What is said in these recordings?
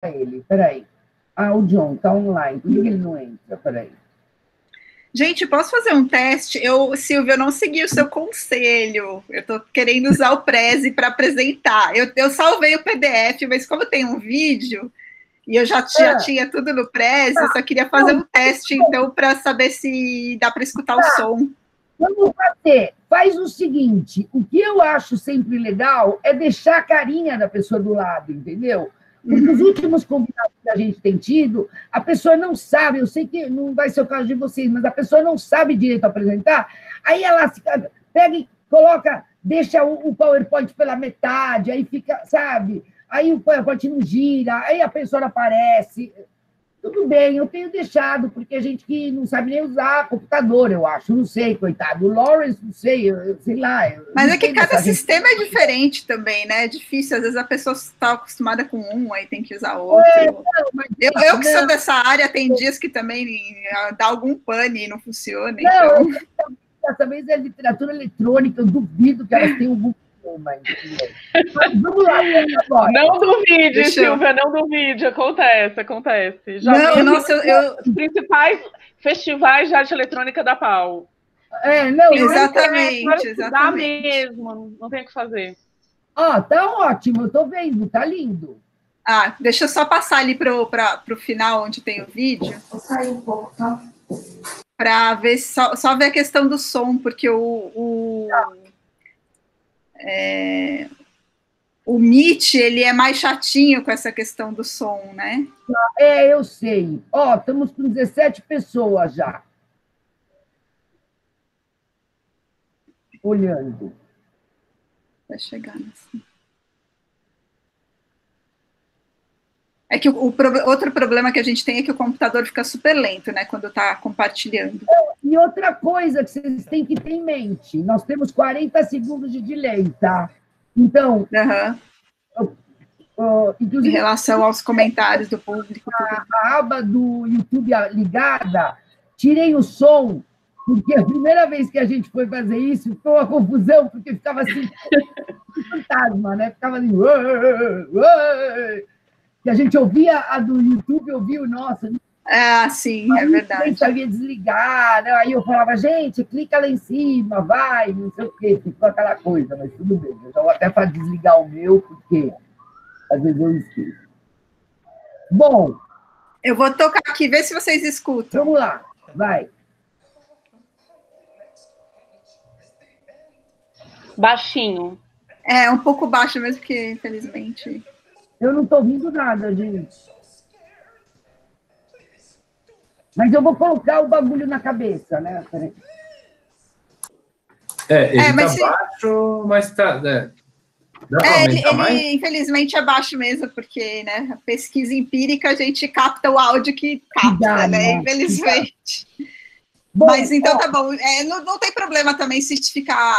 ele. Peraí. Ah, o John tá online. Por que ele não entra? Peraí. Gente, posso fazer um teste? Silvia, eu não segui o seu conselho. Eu estou querendo usar o Prezi para apresentar. Eu salvei o PDF, mas como tem um vídeo, e eu já tinha tudo no Prezi, eu só queria fazer um teste, então, para saber se dá para escutar o som. Vamos fazer. Faz o seguinte, o que eu acho sempre legal é deixar a carinha da pessoa do lado, entendeu? Porque os últimos convidados que a gente tem tido, a pessoa não sabe, eu sei que não vai ser o caso de vocês, mas a pessoa não sabe direito apresentar, aí ela pega e coloca, deixa o PowerPoint pela metade, aí fica, sabe? Aí o PowerPoint não gira, aí a pessoa não aparece. Tudo bem, eu tenho deixado, porque a gente que não sabe nem usar computador, eu acho, não sei, coitado. O Lawrence, não sei, sei lá. Mas é que cada sistema é diferente também, né? É difícil, às vezes a pessoa está acostumada com um, aí tem que usar outro. Eu que sou dessa área, tem dias que também dá algum pane e não funciona. Não, então... Dessa vez é literatura eletrônica, eu duvido que elas tenham algum problema. Mas vamos lá, agora. Não duvide, Silvia, não duvide, acontece. Já vi os principais festivais de arte eletrônica da PAU. Não, exatamente. Dá mesmo, não tem o que fazer. Tá ótimo, eu tô vendo, tá lindo. Deixa eu só passar ali pro final, onde tem o vídeo. Vou sair um pouco, tá? Para ver só ver a questão do som, porque o Meet, ele é mais chatinho com essa questão do som, né? Eu sei. Estamos com 17 pessoas já. Olhando. Vai chegar assim. É que outro problema que a gente tem é que o computador fica super lento, né, quando está compartilhando. E outra coisa que vocês têm que ter em mente, nós temos 40 segundos de delay, tá? Então, inclusive, em relação aos comentários do público. A aba do YouTube ligada, tirei o som, porque a primeira vez que a gente foi fazer isso, foi uma confusão, porque ficava assim, fantasma, né? Ficava assim, que a gente ouvia a do YouTube, ouvia o nosso. Sim, é verdade. A gente sabia desligar, né? Aí eu falava, gente, clica lá em cima, vai, não sei o quê, ficou aquela coisa, mas tudo bem. Eu já vou até para desligar o meu, porque às vezes eu esqueço. Bom. Eu vou tocar aqui, ver se vocês escutam. Vamos lá, vai. Baixinho. Um pouco baixo mesmo, porque, infelizmente... Eu não estou ouvindo nada, gente. Mas eu vou colocar o bagulho na cabeça, né? Peraí. Ele tá baixo, mas tá... Dá pra aumentar mais? Ele, infelizmente, é baixo mesmo, porque, né, a pesquisa empírica, a gente capta o áudio que capta, né? Infelizmente. Bom, mas, então, tá bom. Não tem problema também se ficar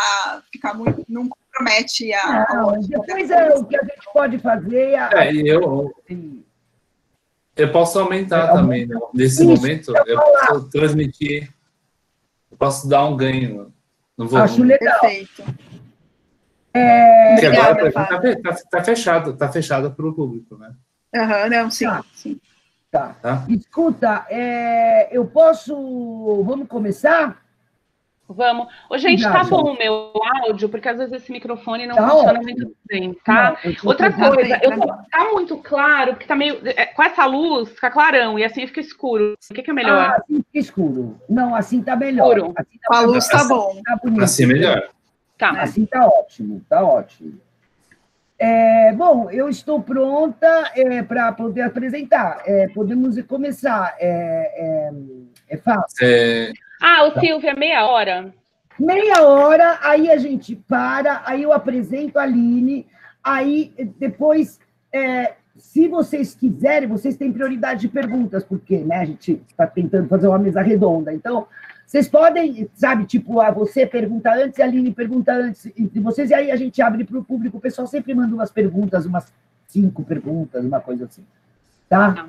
muito... Não compromete a... depois o que a gente pode fazer... Eu posso aumentar também, né? Nesse momento, eu posso transmitir, eu posso dar um ganho no volume. Acho legal. Perfeito. Porque agora tá fechado para o público, né? Não, sim, sim. Tá. Escuta, eu posso... Vamos começar? Vamos. Gente, tá bom o meu áudio, porque às vezes esse microfone não funciona muito bem, tá? Outra coisa, tá muito claro, porque tá meio... Com essa luz, fica clarão, e assim fica escuro. O que é melhor? Assim fica escuro. Não, assim tá melhor. Escuro. Assim com a luz tá bom. Tá bonito. Assim melhor. Tá. Assim tá ótimo, tá ótimo. Bom, eu estou pronta para poder apresentar. Podemos começar. É fácil. O Silvia, meia hora. Meia hora, aí a gente para, aí eu apresento a Aline, aí depois, se vocês quiserem, vocês têm prioridade de perguntas, porque, né, a gente está tentando fazer uma mesa redonda, então, vocês podem, sabe, tipo, você pergunta antes, a Aline pergunta antes, entre vocês, e aí a gente abre para o público, o pessoal sempre manda umas perguntas, umas 5 perguntas, uma coisa assim, tá?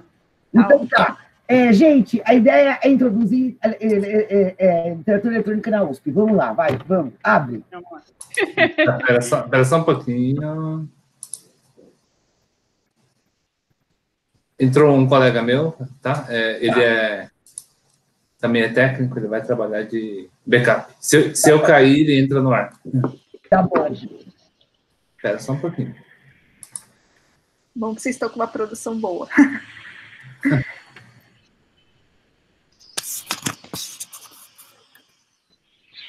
Então, tá. Gente, a ideia é introduzir literatura eletrônica na USP. Vamos lá, vamos, abre. Espera só um pouquinho. entrou um colega meu, tá? Ele também é técnico, ele vai trabalhar de backup. Se eu cair, ele entra no ar. Tá bom. Espera só um pouquinho. Bom que vocês estão com uma produção boa.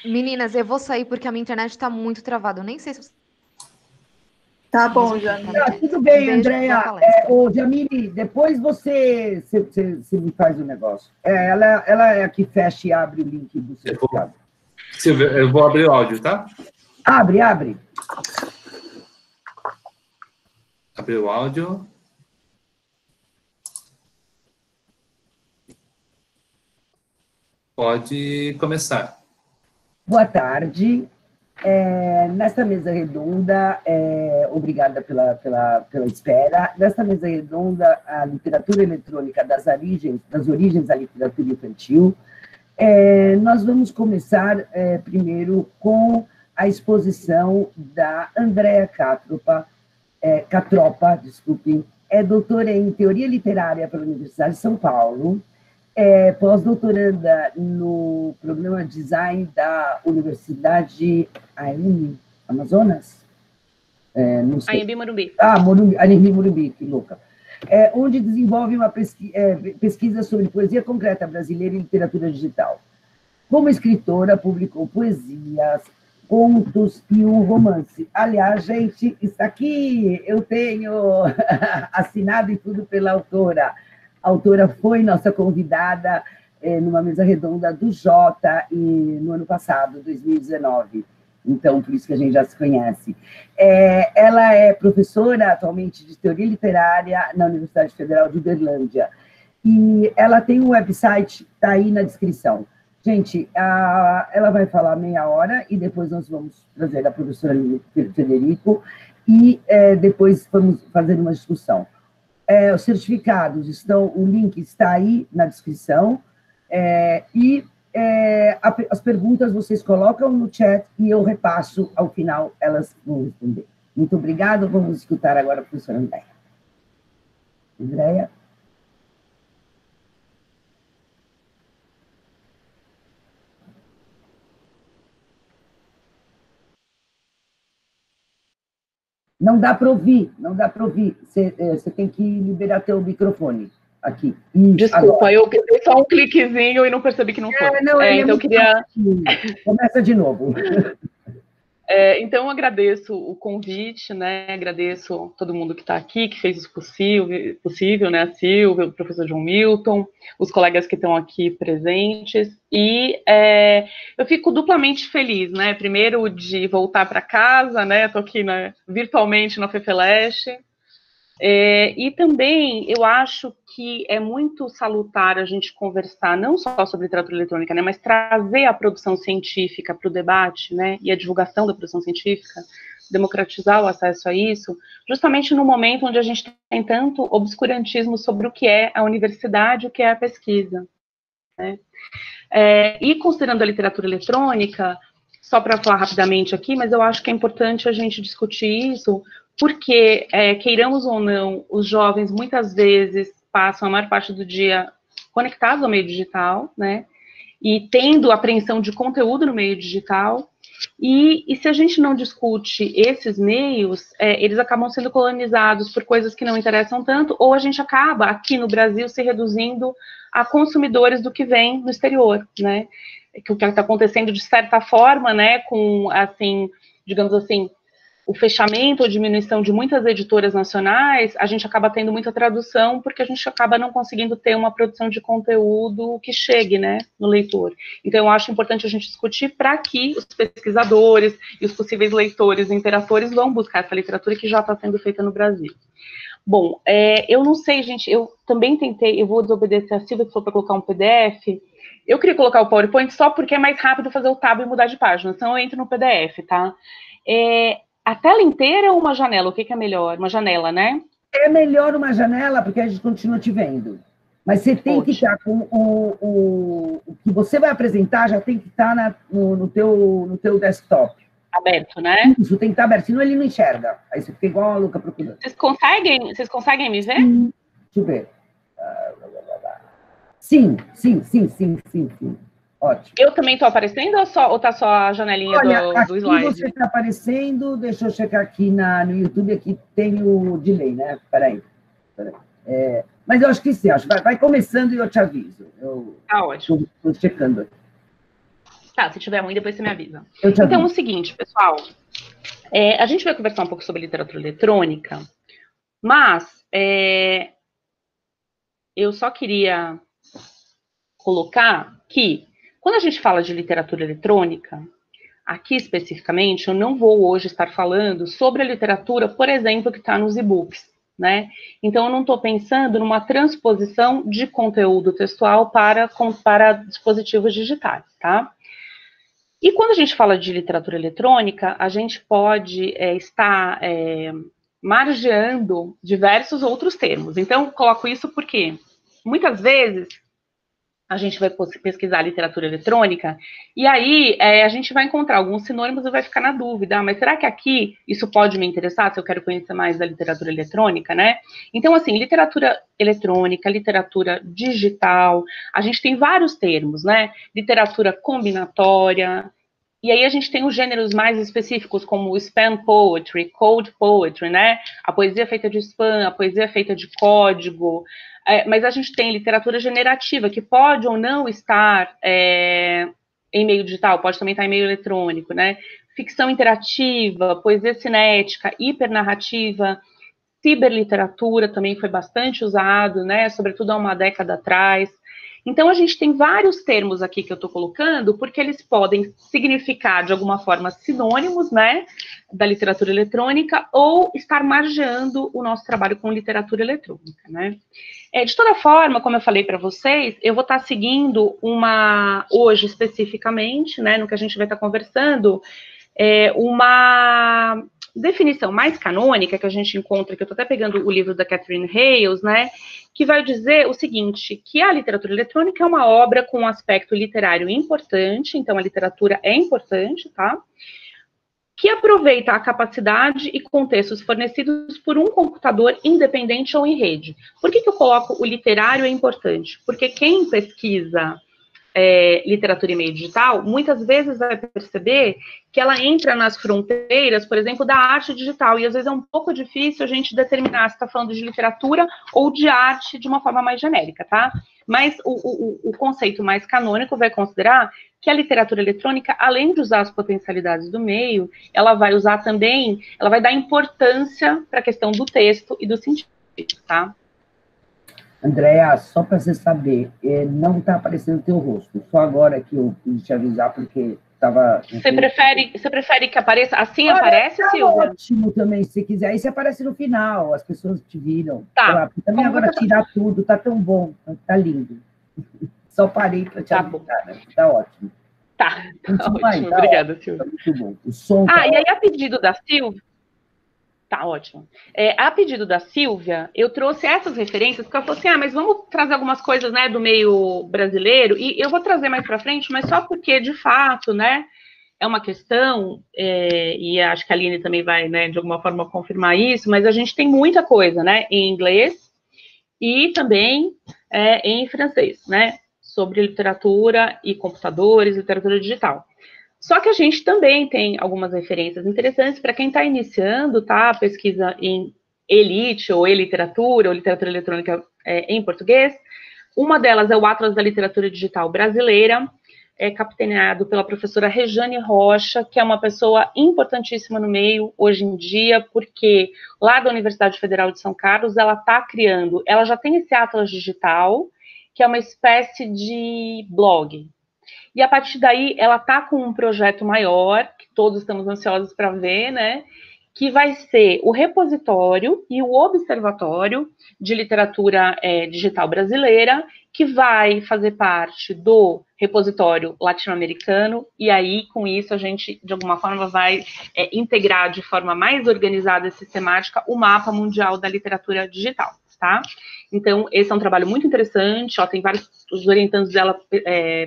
Meninas, eu vou sair porque a minha internet está muito travada. Eu nem sei se... Tá bom, Jamile. Tudo bem, Andréia. Ô, Jamile, depois você me faz o negócio. Ela é a que fecha e abre o link do certificado. Silvia, eu vou abrir o áudio, tá? Abre. Abrir o áudio. Pode começar. Boa tarde. Nesta mesa redonda, obrigada pela espera. Nesta mesa redonda, a literatura eletrônica das origens da literatura infantil. Nós vamos começar primeiro com a exposição da Andréia Catropa, desculpe, é doutora em Teoria Literária pela Universidade de São Paulo, pós-doutoranda no programa Design da Universidade Amazonas? Anhembi Morumbi. Anhembi Morumbi, que louca. Onde desenvolve uma pesquisa sobre poesia concreta brasileira e literatura digital. Como escritora, publicou poesias, contos e um romance. Aliás, gente, está aqui, eu tenho assinado e tudo pela autora. A autora foi nossa convidada numa mesa redonda do Jota no ano passado, 2019. Então, por isso que a gente já se conhece. Ela é professora atualmente de Teoria Literária na Universidade Federal de Uberlândia. E ela tem um website, está aí na descrição. Gente, ela vai falar meia hora e depois nós vamos trazer a professora Federico e depois vamos fazer uma discussão. Os certificados estão, o link está aí na descrição, as perguntas vocês colocam no chat e eu repasso ao final, elas vão responder. Muito obrigada, vamos escutar agora a professora Andréia. Andréia? Não dá para ouvir. Você tem que liberar teu microfone aqui. Desculpa, agora. Eu dei só um cliquezinho e não percebi que não foi. Então eu queria... Começa de novo. Então eu agradeço o convite, né? Agradeço todo mundo que está aqui, que fez isso possível, né? A Silvia, o professor João Milton, os colegas que estão aqui presentes. E eu fico duplamente feliz, né? Primeiro de voltar para casa, né? Estou aqui virtualmente na FEFELESH. E também eu acho que é muito salutar a gente conversar não só sobre literatura eletrônica, né, mas trazer a produção científica para o debate, né, e a divulgação da produção científica, democratizar o acesso a isso, justamente no momento onde a gente tem tanto obscurantismo sobre o que é a universidade, o que é a pesquisa, né. E considerando a literatura eletrônica, só para falar rapidamente aqui, mas eu acho que é importante a gente discutir isso, porque, queiramos ou não, os jovens muitas vezes passam a maior parte do dia conectados ao meio digital, né, e tendo apreensão de conteúdo no meio digital, e se a gente não discute esses meios, eles acabam sendo colonizados por coisas que não interessam tanto, ou a gente acaba, aqui no Brasil, se reduzindo a consumidores do que vem no exterior, né, que o que está acontecendo de certa forma, né, com, assim, digamos assim, o fechamento ou diminuição de muitas editoras nacionais, a gente acaba tendo muita tradução, porque a gente acaba não conseguindo ter uma produção de conteúdo que chegue, né, no leitor. Então, eu acho importante a gente discutir para que os pesquisadores e os possíveis leitores e interatores vão buscar essa literatura que já está sendo feita no Brasil. Bom, eu não sei, gente, eu também tentei, eu vou desobedecer a Silvia, que for para colocar um PDF, eu queria colocar o PowerPoint só porque é mais rápido fazer o tab e mudar de página, então eu entro no PDF, tá? A tela inteira ou uma janela? O que é melhor? Uma janela, né? É melhor uma janela, porque a gente continua te vendo. Mas você tem que estar com o que você vai apresentar, já tem que estar no teu desktop. Aberto, né? Isso, tem que estar aberto, senão ele não enxerga. Aí você fica igual a louca procurando. Vocês conseguem me ver? Deixa eu ver. Sim. Ótimo. Eu também estou aparecendo ou tá só a janelinha do slide? Você está aparecendo, deixa eu checar aqui no YouTube, aqui tem o delay, né? Peraí. Mas eu acho que sim, vai começando e eu te aviso. Tá ótimo. Estou checando aqui. Tá, se tiver ruim, depois você me avisa. Então, é o seguinte, pessoal, a gente vai conversar um pouco sobre literatura eletrônica, mas eu só queria colocar que, quando a gente fala de literatura eletrônica, aqui especificamente, eu não vou hoje estar falando sobre a literatura, por exemplo, que está nos e-books, né? Então, eu não estou pensando numa transposição de conteúdo textual para dispositivos digitais, tá? E quando a gente fala de literatura eletrônica, a gente pode estar margeando diversos outros termos. Então, coloco isso porque, muitas vezes, a gente vai pesquisar literatura eletrônica, e aí a gente vai encontrar alguns sinônimos e vai ficar na dúvida, mas será que aqui isso pode me interessar, se eu quero conhecer mais da literatura eletrônica, né? Então, assim, literatura eletrônica, literatura digital, a gente tem vários termos, né? Literatura combinatória, e aí a gente tem os gêneros mais específicos, como o spam poetry, code poetry, né? A poesia feita de spam, a poesia feita de código. Mas a gente tem literatura generativa, que pode ou não estar em meio digital, pode também estar em meio eletrônico, né? Ficção interativa, poesia cinética, hipernarrativa, ciberliteratura também foi bastante usado, né? Sobretudo há uma década atrás. Então, a gente tem vários termos aqui que eu estou colocando, porque eles podem significar, de alguma forma, sinônimos, né, da literatura eletrônica, ou estar margeando o nosso trabalho com literatura eletrônica, né. De toda forma, como eu falei para vocês, eu vou estar seguindo hoje especificamente, né, no que a gente vai estar conversando, uma definição mais canônica que a gente encontra, que eu estou até pegando o livro da Catherine Hayles, né, que vai dizer o seguinte, que a literatura eletrônica é uma obra com um aspecto literário importante, então a literatura é importante, tá? Que aproveita a capacidade e contextos fornecidos por um computador independente ou em rede. Por que eu coloco o literário é importante? Porque quem pesquisa literatura e meio digital, muitas vezes vai perceber que ela entra nas fronteiras, por exemplo, da arte digital, e às vezes é um pouco difícil a gente determinar se está falando de literatura ou de arte de uma forma mais genérica, tá? Mas o conceito mais canônico vai considerar que a literatura eletrônica, além de usar as potencialidades do meio, ela vai usar também, ela vai dar importância para a questão do texto e do sentido, tá? Andréa, só para você saber, não está aparecendo o teu rosto. Só agora que eu quis te avisar, porque estava... Você prefere que apareça? Assim aparece, Silvia? Ótimo também, se quiser. Aí você aparece no final, as pessoas te viram. Tá. Lá, também agora tirar tudo, tá tão bom, tá lindo. Só parei para te avisar, né? Tá ótimo. Tá ótimo. Obrigada, Silvia. Tá muito bom. O som e aí a pedido da Silvia... Tá, ótimo. A pedido da Silvia, eu trouxe essas referências, porque ela falou assim, mas vamos trazer algumas coisas, né, do meio brasileiro, e eu vou trazer mais para frente, mas só porque, de fato, né, é uma questão, e acho que a Aline também vai, né, de alguma forma confirmar isso, mas a gente tem muita coisa, né, em inglês e também em francês, né, sobre literatura e computadores, literatura digital. Só que a gente também tem algumas referências interessantes para quem está iniciando, tá? A pesquisa em elite, ou e-literatura, ou literatura eletrônica em português. Uma delas é o Atlas da Literatura Digital Brasileira, capitaneado pela professora Rejane Rocha, que é uma pessoa importantíssima no meio hoje em dia, porque lá da Universidade Federal de São Carlos, ela está criando, ela já tem esse Atlas Digital, que é uma espécie de blog. E a partir daí, ela está com um projeto maior, que todos estamos ansiosos para ver, né? Que vai ser o repositório e o observatório de literatura digital brasileira, que vai fazer parte do repositório latino-americano, e aí, com isso, a gente, de alguma forma, vai integrar de forma mais organizada e sistemática o mapa mundial da literatura digital, tá? Então, esse é um trabalho muito interessante, tem vários os orientandos dela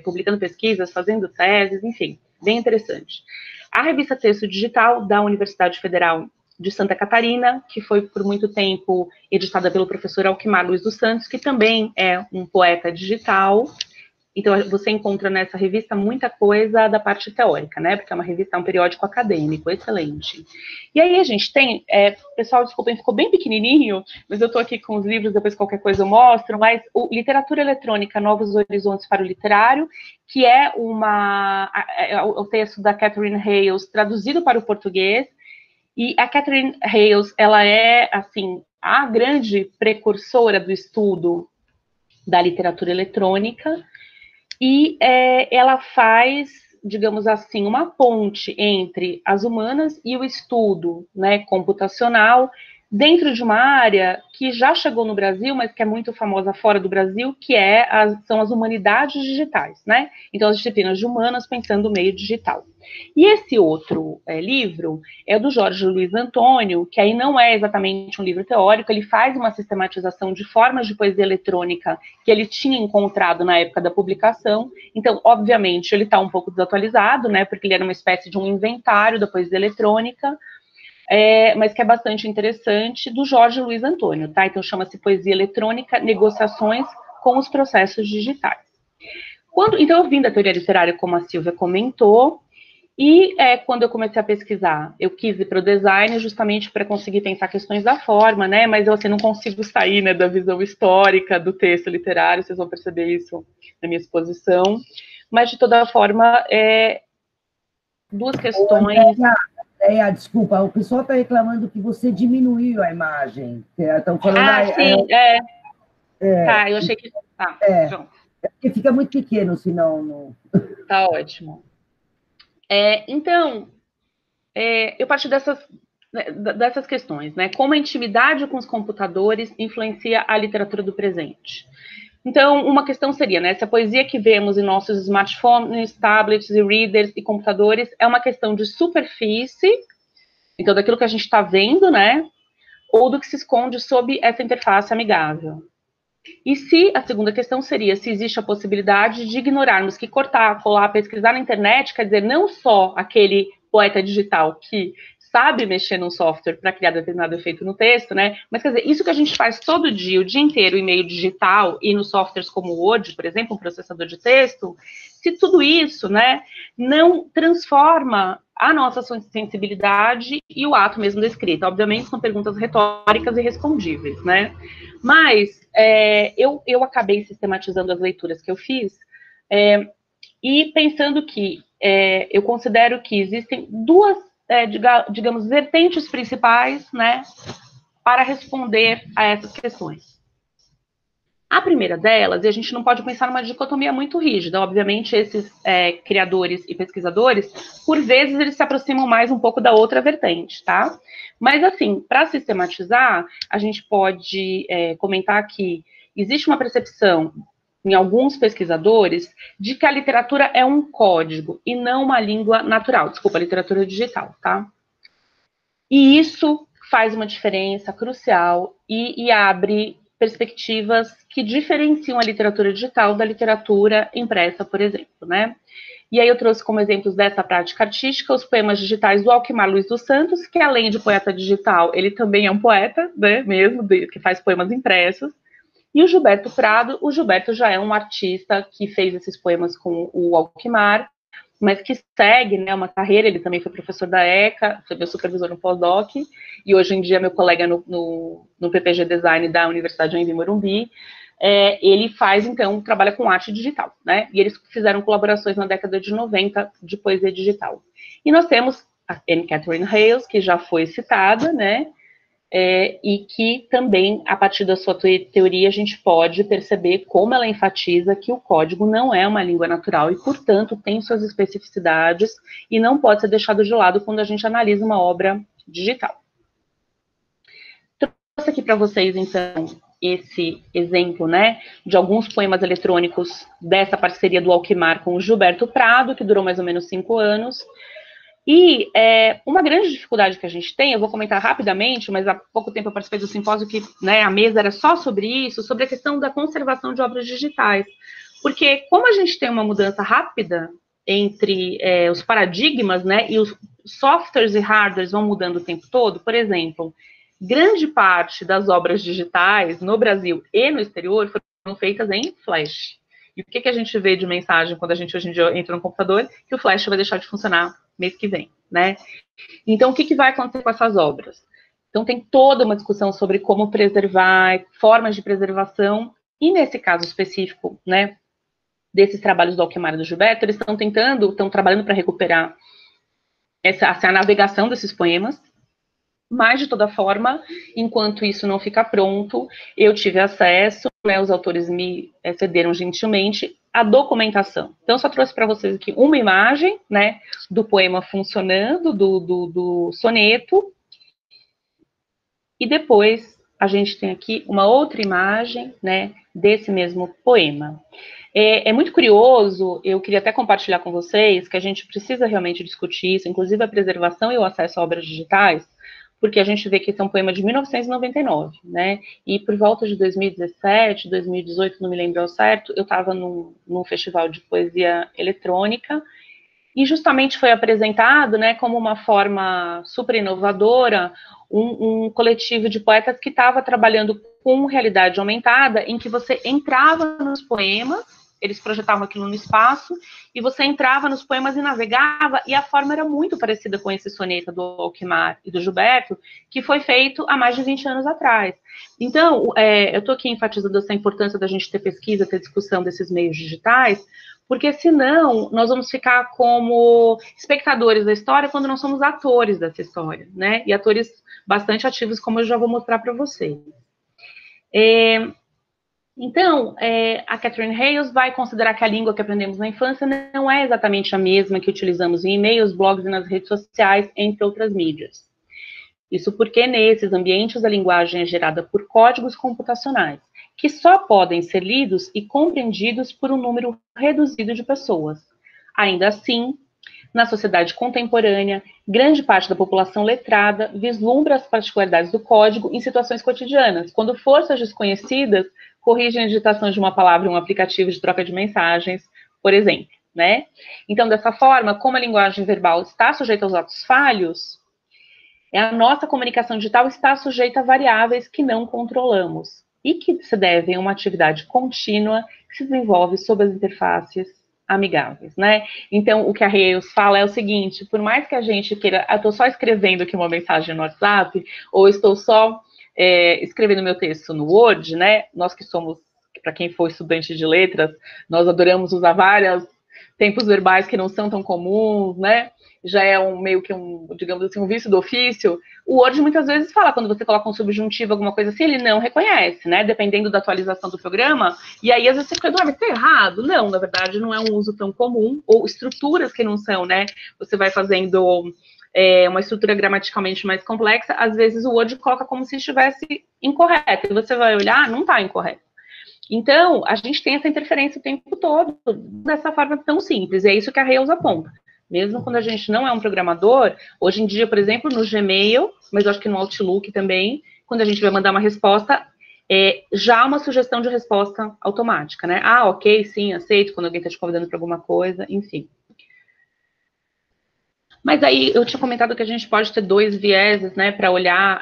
publicando pesquisas, fazendo teses, enfim, bem interessante. A revista Texto Digital da Universidade Federal de Santa Catarina, que foi por muito tempo editada pelo professor Alquimar Luiz dos Santos, que também é um poeta digital. Então, você encontra nessa revista muita coisa da parte teórica, né? Porque é uma revista, é um periódico acadêmico, excelente. E aí a gente tem, pessoal, desculpem, ficou bem pequenininho, mas eu estou aqui com os livros, depois qualquer coisa eu mostro, mas Literatura Eletrônica, Novos Horizontes para o Literário, que é o texto da Catherine Hayles, traduzido para o português, e a Catherine Hayles, ela é, assim, a grande precursora do estudo da literatura eletrônica, e ela faz, digamos assim, uma ponte entre as humanas e o estudo, né, computacional, dentro de uma área que já chegou no Brasil, mas que é muito famosa fora do Brasil, que são as humanidades digitais, né? Então, as disciplinas de humanas pensando o meio digital. E esse outro livro é do Jorge Luiz Antônio, que aí não é exatamente um livro teórico, ele faz uma sistematização de formas de poesia eletrônica que ele tinha encontrado na época da publicação. Então, obviamente, ele está um pouco desatualizado, né? Porque ele era uma espécie de um inventário da poesia eletrônica, mas que é bastante interessante, do Jorge Luiz Antônio, tá? Então, chama-se Poesia Eletrônica, Negociações com os Processos Digitais. Então, eu vim da teoria literária, como a Silvia comentou, e quando eu comecei a pesquisar, eu quis ir para o design justamente para conseguir pensar questões da forma, né? Mas eu, assim, não consigo sair, né, da visão histórica do texto literário, vocês vão perceber isso na minha exposição. Mas, de toda forma, duas questões... Desculpa, o pessoal está reclamando que você diminuiu a imagem. Estão falando... sim, tá, eu achei que... pronto. Porque fica muito pequeno, senão... Não... Tá ótimo. Então, eu parti dessas questões, né? Como a intimidade com os computadores influencia a literatura do presente. Então, uma questão seria, né, se a poesia que vemos em nossos smartphones, tablets e readers e computadores é uma questão de superfície, então daquilo que a gente está vendo, né, ou do que se esconde sob essa interface amigável. E se, a segunda questão seria se existe a possibilidade de ignorarmos que cortar, colar, pesquisar na internet, quer dizer, não só aquele poeta digital que sabe mexer num software para criar determinado efeito no texto, né? Mas, quer dizer, isso que a gente faz todo dia, o dia inteiro, em meio digital e nos softwares como o Word, por exemplo, um processador de texto, se tudo isso, né, não transforma a nossa sensibilidade e o ato mesmo da escrita. Obviamente, são perguntas retóricas e respondíveis, né? Mas eu acabei sistematizando as leituras que eu fiz e pensando que eu considero que existem duas, digamos, vertentes principais, né, para responder a essas questões. A primeira delas, e a gente não pode pensar numa dicotomia muito rígida, obviamente esses criadores e pesquisadores, por vezes eles se aproximam mais um pouco da outra vertente, tá? Mas assim, para sistematizar, a gente pode comentar que existe uma percepção em alguns pesquisadores de que a literatura é um código e não uma língua natural, desculpa, a literatura digital, tá? E isso faz uma diferença crucial e abre perspectivas que diferenciam a literatura digital da literatura impressa, por exemplo, né? E aí eu trouxe como exemplos dessa prática artística os poemas digitais do Alquimar Luiz dos Santos, que além de poeta digital, ele também é um poeta, né, mesmo, que faz poemas impressos. E o Gilberto Prado, o Gilberto já é um artista que fez esses poemas com o Alquimar, mas que segue, né, uma carreira, ele também foi professor da ECA, foi meu supervisor no pós-doc, e hoje em dia meu colega no PPG Design da Universidade de Anhembi-Morumbi. Ele faz, então, trabalha com arte digital, né, e eles fizeram colaborações na década de 90 de poesia digital. E nós temos a Anne Catherine Hayles, que já foi citada, né, e que também, a partir da sua teoria, a gente pode perceber como ela enfatiza que o código não é uma língua natural e, portanto, tem suas especificidades e não pode ser deixado de lado quando a gente analisa uma obra digital. Trouxe aqui para vocês, então, esse exemplo, né, de alguns poemas eletrônicos dessa parceria do Alquimar com o Gilberto Prado, que durou mais ou menos 5 anos. E uma grande dificuldade que a gente tem, eu vou comentar rapidamente, mas há pouco tempo eu participei do simpósio que, né, a mesa era só sobre isso, sobre a questão da conservação de obras digitais. Porque como a gente tem uma mudança rápida entre os paradigmas, né, e os softwares e hardwares vão mudando o tempo todo. Por exemplo, grande parte das obras digitais no Brasil e no exterior foram feitas em Flash. E o que a gente vê de mensagem quando a gente hoje em dia entra no computador? Que o Flash vai deixar de funcionar mês que vem, né? Então, o que vai acontecer com essas obras? Então, tem toda uma discussão sobre como preservar, formas de preservação, e nesse caso específico, né, desses trabalhos do Alquimar e do Gilberto, eles estão trabalhando para recuperar essa navegação desses poemas, mas, de toda forma, enquanto isso não fica pronto, eu tive acesso, né, os autores me cederam gentilmente a documentação. Então, só trouxe para vocês aqui uma imagem, né, do poema funcionando, do soneto, e depois a gente tem aqui uma outra imagem, né, desse mesmo poema. É muito curioso, eu queria até compartilhar com vocês, que a gente precisa realmente discutir isso, inclusive a preservação e o acesso a obras digitais, porque a gente vê que esse é um poema de 1999, né, e por volta de 2017, 2018, não me lembro ao certo, eu estava num festival de poesia eletrônica, e justamente foi apresentado, né, como uma forma super inovadora, um coletivo de poetas que estava trabalhando com realidade aumentada, em que você entrava nos poemas, eles projetavam aquilo no espaço, e você entrava nos poemas e navegava, e a forma era muito parecida com esse soneto do Alquimar e do Gilberto, que foi feito há mais de 20 anos atrás. Então, eu estou aqui enfatizando essa importância da gente ter pesquisa, ter discussão desses meios digitais, porque senão nós vamos ficar como espectadores da história quando nós somos atores dessa história, né? E atores bastante ativos, como eu já vou mostrar para vocês. Então, a Catherine Hayles vai considerar que a língua que aprendemos na infância não é exatamente a mesma que utilizamos em e-mails, blogs e nas redes sociais, entre outras mídias. Isso porque nesses ambientes a linguagem é gerada por códigos computacionais, que só podem ser lidos e compreendidos por um número reduzido de pessoas. Ainda assim, na sociedade contemporânea, grande parte da população letrada vislumbra as particularidades do código em situações cotidianas, quando forças desconhecidas corrigem a digitação de uma palavra em um aplicativo de troca de mensagens, por exemplo, né? Então, dessa forma, como a linguagem verbal está sujeita aos atos falhos, a nossa comunicação digital está sujeita a variáveis que não controlamos e que se devem a uma atividade contínua que se desenvolve sob as interfaces amigáveis, né? Então, o que a Hayles fala é o seguinte, por mais que a gente queira, eu estou só escrevendo aqui uma mensagem no WhatsApp, ou estou só escrevendo meu texto no Word, né? Nós que somos, para quem for estudante de letras, nós adoramos usar vários tempos verbais que não são tão comuns, né? Já é meio que digamos assim, um vício do ofício. O Word muitas vezes fala, quando você coloca um subjuntivo, alguma coisa assim, ele não reconhece, né? Dependendo da atualização do programa. E aí, às vezes, você fica, mas tá errado. Não, na verdade, não é um uso tão comum. Ou estruturas que não são, né? Você vai fazendo uma estrutura gramaticalmente mais complexa, às vezes o Word coloca como se estivesse incorreto. E você vai olhar, não está incorreto. Então, a gente tem essa interferência o tempo todo, dessa forma tão simples. E é isso que a Hayles aponta. Mesmo quando a gente não é um programador, hoje em dia, por exemplo, no Gmail, mas eu acho que no Outlook também, quando a gente vai mandar uma resposta, já uma sugestão de resposta automática, né? Ah, ok, sim, aceito, quando alguém está te convidando para alguma coisa, enfim. Mas aí eu tinha comentado que a gente pode ter dois vieses, né, para olhar,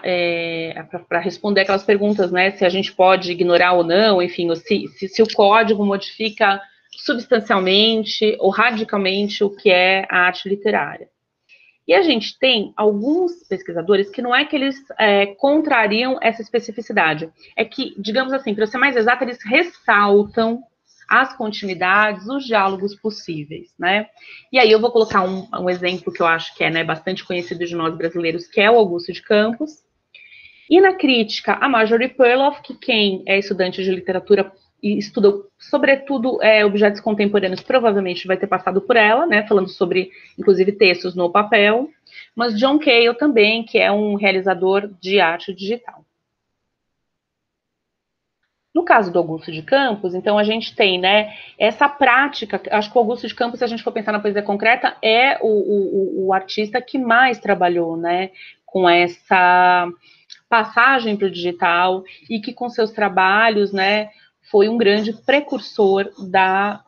para responder aquelas perguntas, né, se a gente pode ignorar ou não, enfim, se o código modifica substancialmente ou radicalmente o que é a arte literária. E a gente tem alguns pesquisadores que não é que eles contrariam essa especificidade, é que, digamos assim, para ser mais exato, eles ressaltam as continuidades, os diálogos possíveis, né? E aí eu vou colocar um exemplo que eu acho que é, né, bastante conhecido de nós brasileiros, que é o Augusto de Campos. E na crítica, a Marjorie Perloff, que quem é estudante de literatura e estuda, sobretudo, objetos contemporâneos, provavelmente vai ter passado por ela, né, falando sobre, inclusive, textos no papel, mas John Cale também, que é um realizador de arte digital. No caso do Augusto de Campos, então a gente tem, né, essa prática, acho que o Augusto de Campos, se a gente for pensar na poesia concreta, é o artista que mais trabalhou, né, com essa passagem para o digital e que com seus trabalhos, né, foi um grande precursor da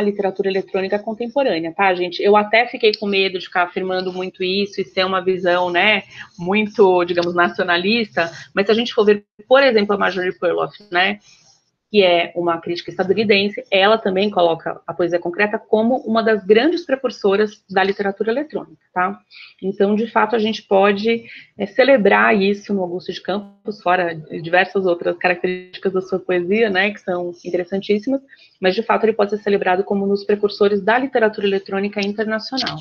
literatura eletrônica contemporânea, tá, gente? Eu até fiquei com medo de ficar afirmando muito isso e ser uma visão, né, muito, digamos, nacionalista, mas se a gente for ver, por exemplo, a Marjorie Perloff, né, que é uma crítica estadunidense, ela também coloca a poesia concreta como uma das grandes precursoras da literatura eletrônica, tá? Então, de fato, a gente pode celebrar isso no Augusto de Campos, fora diversas outras características da sua poesia, né, que são interessantíssimas, mas, de fato, ele pode ser celebrado como um dos precursores da literatura eletrônica internacional.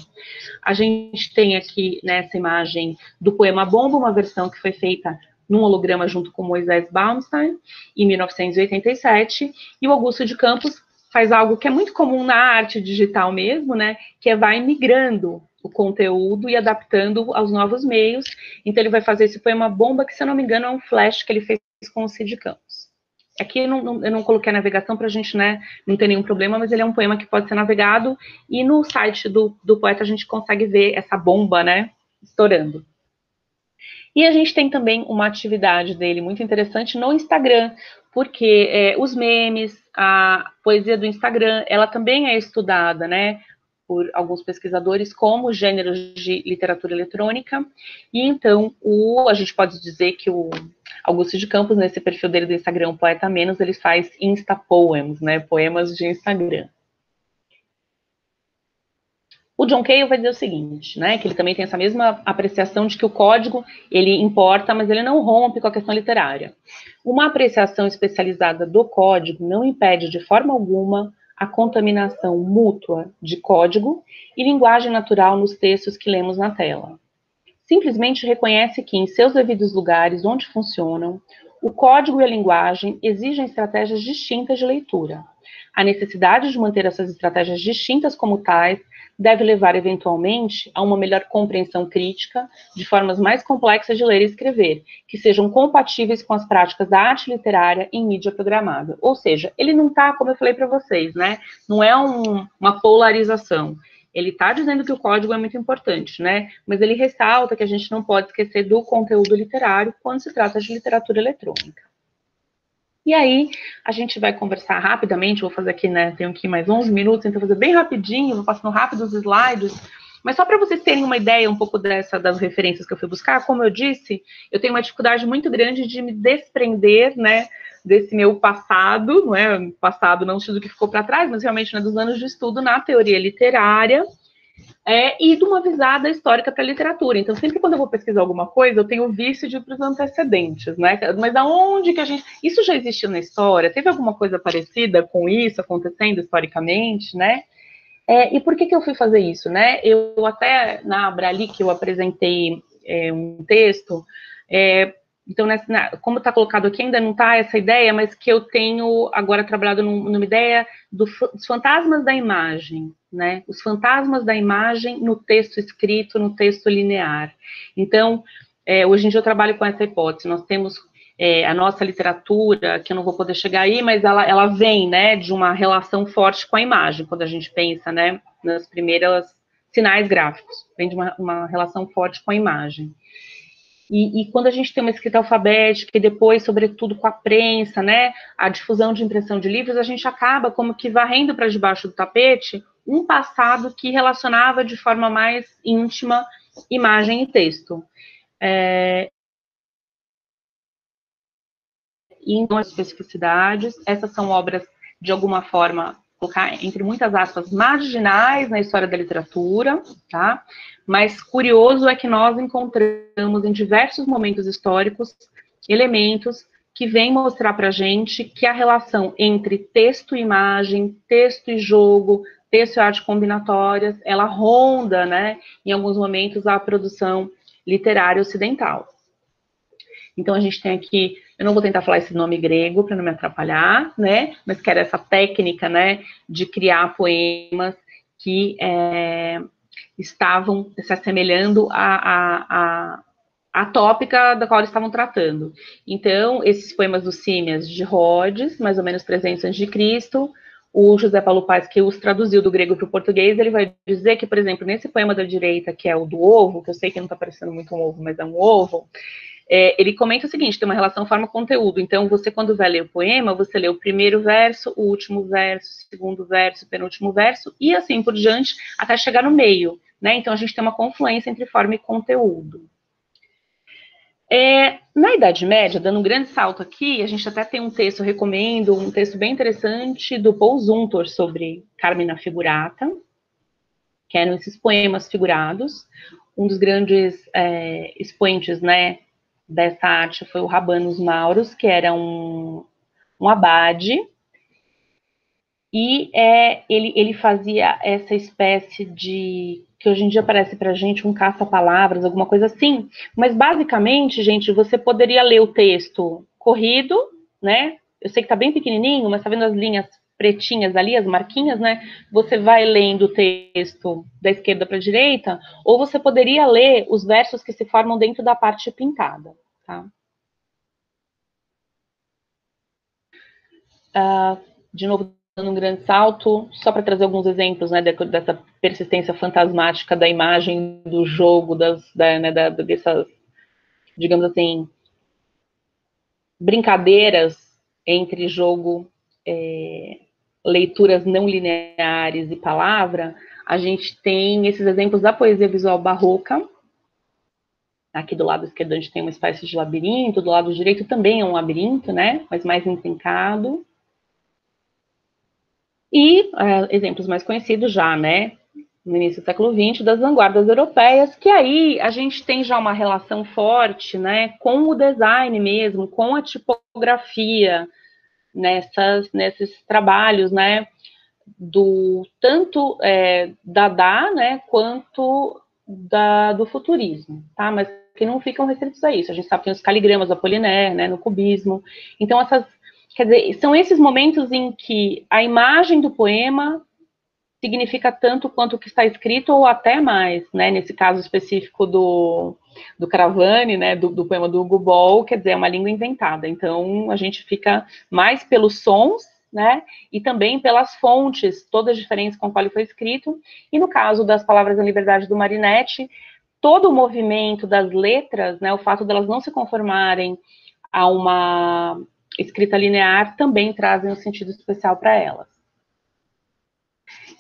A gente tem aqui, nessa imagem, do poema Bomba, uma versão que foi feita num holograma junto com Moisés Baumstein, em 1987, e o Augusto de Campos faz algo que é muito comum na arte digital mesmo, né, que é vai migrando o conteúdo e adaptando aos novos meios. Então ele vai fazer esse poema Bomba, que, se eu não me engano, é um flash que ele fez com o Cid Campos. Aqui eu não coloquei a navegação para a gente, né, não ter nenhum problema, mas ele é um poema que pode ser navegado, e no site do poeta a gente consegue ver essa bomba, né, estourando. E a gente tem também uma atividade dele muito interessante no Instagram, porque os memes, a poesia do Instagram, ela também é estudada, né, por alguns pesquisadores como gêneros de literatura eletrônica, e então a gente pode dizer que o Augusto de Campos, nesse perfil dele do Instagram, Poeta Menos, ele faz Insta Poems, né, poemas de Instagram. O John Cale vai dizer o seguinte, né, que ele também tem essa mesma apreciação de que o código, ele importa, mas ele não rompe com a questão literária. Uma apreciação especializada do código não impede de forma alguma a contaminação mútua de código e linguagem natural nos textos que lemos na tela. Simplesmente reconhece que, em seus devidos lugares onde funcionam, o código e a linguagem exigem estratégias distintas de leitura. A necessidade de manter essas estratégias distintas como tais deve levar, eventualmente, a uma melhor compreensão crítica de formas mais complexas de ler e escrever, que sejam compatíveis com as práticas da arte literária em mídia programável. Ou seja, ele não está, como eu falei para vocês, né? Não é uma polarização. Ele está dizendo que o código é muito importante, né? Mas ele ressalta que a gente não pode esquecer do conteúdo literário quando se trata de literatura eletrônica. E aí, a gente vai conversar rapidamente, vou fazer aqui, né, tenho aqui mais 11 minutos, então vou fazer bem rapidinho, vou passando rápido os slides, mas só para vocês terem uma ideia um pouco das referências que eu fui buscar, como eu disse, eu tenho uma dificuldade muito grande de me desprender, né, desse meu passado, não é, passado não do que ficou para trás, mas realmente, né, dos anos de estudo na teoria literária, e de uma visada histórica para a literatura. Então, sempre quando eu vou pesquisar alguma coisa, eu tenho o vício de ir para os antecedentes, né? Mas aonde que a gente... Isso já existiu na história? Teve alguma coisa parecida com isso acontecendo historicamente, né? E por que eu fui fazer isso, né? Eu até, na Abralic, eu apresentei um texto... Então, como está colocado aqui, ainda não está essa ideia, mas que eu tenho agora trabalhado numa ideia dos fantasmas da imagem, né? Os fantasmas da imagem no texto escrito, no texto linear. Então, hoje em dia eu trabalho com essa hipótese. Nós temos a nossa literatura, que eu não vou poder chegar aí, mas ela vem, né, de uma relação forte com a imagem, quando a gente pensa, né, nas primeiras sinais gráficos. Vem de uma relação forte com a imagem. E quando a gente tem uma escrita alfabética e depois, sobretudo, com a prensa, né, a difusão de impressão de livros, a gente acaba como que varrendo para debaixo do tapete um passado que relacionava de forma mais íntima imagem e texto. E em as especificidades, essas são obras, de alguma forma, colocar entre muitas aspas, marginais na história da literatura, tá? Mas curioso é que nós encontramos em diversos momentos históricos elementos que vêm mostrar para a gente que a relação entre texto e imagem, texto e jogo, texto e arte combinatórias, ela ronda, né, em alguns momentos, a produção literária ocidental. Então, a gente tem aqui, eu não vou tentar falar esse nome grego para não me atrapalhar, né, mas que era essa técnica, né, de criar poemas que estavam se assemelhando à tópica da qual eles estavam tratando. Então, esses poemas do Símias de Rhodes, mais ou menos 300 a.C., o José Paulo Paes, que os traduziu do grego para o português, ele vai dizer que, por exemplo, nesse poema da direita, que é o do ovo, que eu sei que não está parecendo muito um ovo, mas é um ovo, ele comenta o seguinte, tem uma relação forma-conteúdo. Então, você, quando vai ler o poema, você lê o primeiro verso, o último verso, o segundo verso, o penúltimo verso, e assim por diante, até chegar no meio, né? Então, a gente tem uma confluência entre forma e conteúdo. Na Idade Média, dando um grande salto aqui, a gente até tem um texto, eu recomendo, um texto bem interessante do Paul Zumthor sobre Carmina Figurata, que eram esses poemas figurados. Um dos grandes expoentes, né, dessa arte foi o Rabanus Maurus, que era um abade, e ele fazia essa espécie de, que hoje em dia parece pra gente um caça-palavras, alguma coisa assim, mas basicamente, gente, você poderia ler o texto corrido, né, eu sei que tá bem pequenininho, mas tá vendo as linhas pretinhas ali, as marquinhas, né, você vai lendo o texto da esquerda para a direita, ou você poderia ler os versos que se formam dentro da parte pintada, tá? De novo, dando um grande salto, só para trazer alguns exemplos, né, dessa persistência fantasmática da imagem, do jogo, dessas, digamos assim, brincadeiras entre jogo, leituras não lineares e palavra. A gente tem esses exemplos da poesia visual barroca. Aqui do lado esquerdo a gente tem uma espécie de labirinto, do lado direito também é um labirinto, né, mas mais intrincado. E exemplos mais conhecidos já, né, no início do século XX, das vanguardas europeias, que aí a gente tem já uma relação forte, né, com o design mesmo, com a tipografia, nesses trabalhos, né, tanto Dada, né, quanto do futurismo, tá? Mas que não ficam restritos a isso. A gente sabe que tem os caligramas do Apollinaire, né, no cubismo. Então, quer dizer, são esses momentos em que a imagem do poema significa tanto quanto o que está escrito, ou até mais, né? Nesse caso específico do Caravane, né? Do poema do Hugo Boll, quer dizer, é uma língua inventada. Então, a gente fica mais pelos sons, né? E também pelas fontes, todas diferentes com qual ele foi escrito. E no caso das Palavras da Liberdade do Marinetti, todo o movimento das letras, né? O fato delas não se conformarem a uma escrita linear, também trazem um sentido especial para elas.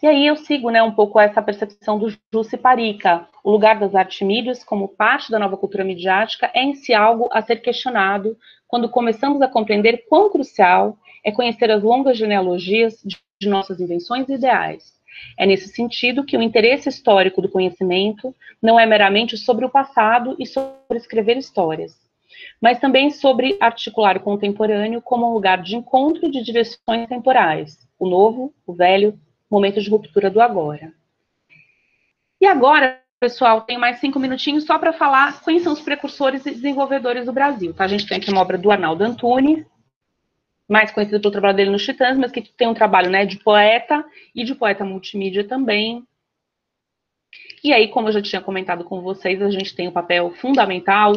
E aí eu sigo, né, um pouco essa percepção do Jussi Parica. O lugar das artimídias como parte da nova cultura midiática é em si algo a ser questionado quando começamos a compreender quão crucial é conhecer as longas genealogias de nossas invenções e ideais. É nesse sentido que o interesse histórico do conhecimento não é meramente sobre o passado e sobre escrever histórias, mas também sobre articular o contemporâneo como um lugar de encontro de direções temporais, o novo, o velho, momento de ruptura do agora. E agora, pessoal, tenho mais 5 minutinhos só para falar quem são os precursores e desenvolvedores do Brasil. Tá? A gente tem aqui uma obra do Arnaldo Antunes, mais conhecido pelo trabalho dele nos Titãs, mas que tem um trabalho, né, de poeta e de poeta multimídia também. E aí, como eu já tinha comentado com vocês, a gente tem um papel fundamental,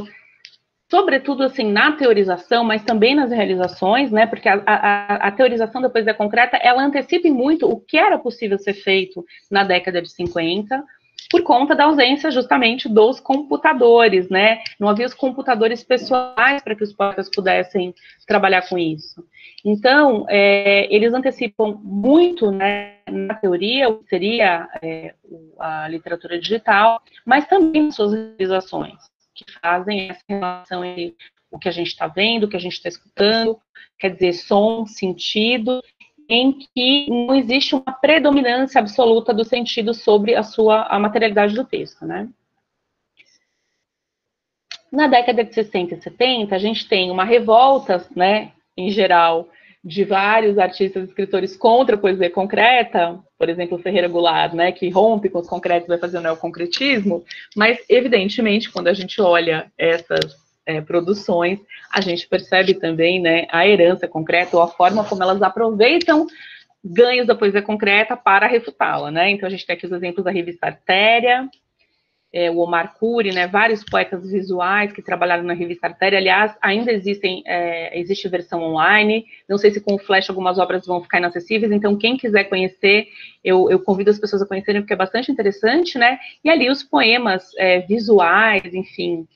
sobretudo assim na teorização, mas também nas realizações, né? Porque a teorização da poesia concreta, ela antecipa muito o que era possível ser feito na década de 50, por conta da ausência justamente dos computadores, né? Não havia os computadores pessoais para que os poetas pudessem trabalhar com isso. Então, eles antecipam muito, né, na teoria, o que seria a literatura digital, mas também suas realizações, que fazem essa relação entre o que a gente está vendo, o que a gente está escutando, quer dizer, som, sentido, em que não existe uma predominância absoluta do sentido sobre a materialidade do texto, né? Na década de 60 e 70, a gente tem uma revolta, né, em geral, de vários artistas e escritores contra a poesia concreta, por exemplo, Ferreira Goulart, né, que rompe com os concretos, vai fazer o neoconcretismo, mas, evidentemente, quando a gente olha essas produções, a gente percebe também, né, a herança concreta, ou a forma como elas aproveitam ganhos da poesia concreta para refutá-la, né? Então, a gente tem aqui os exemplos da revista Artéria, o Omar Khoury, né, vários poetas visuais que trabalharam na revista Artéria. Aliás, ainda existe versão online, não sei se com o Flash algumas obras vão ficar inacessíveis, então quem quiser conhecer, eu convido as pessoas a conhecerem, porque é bastante interessante, né, e ali os poemas visuais, enfim,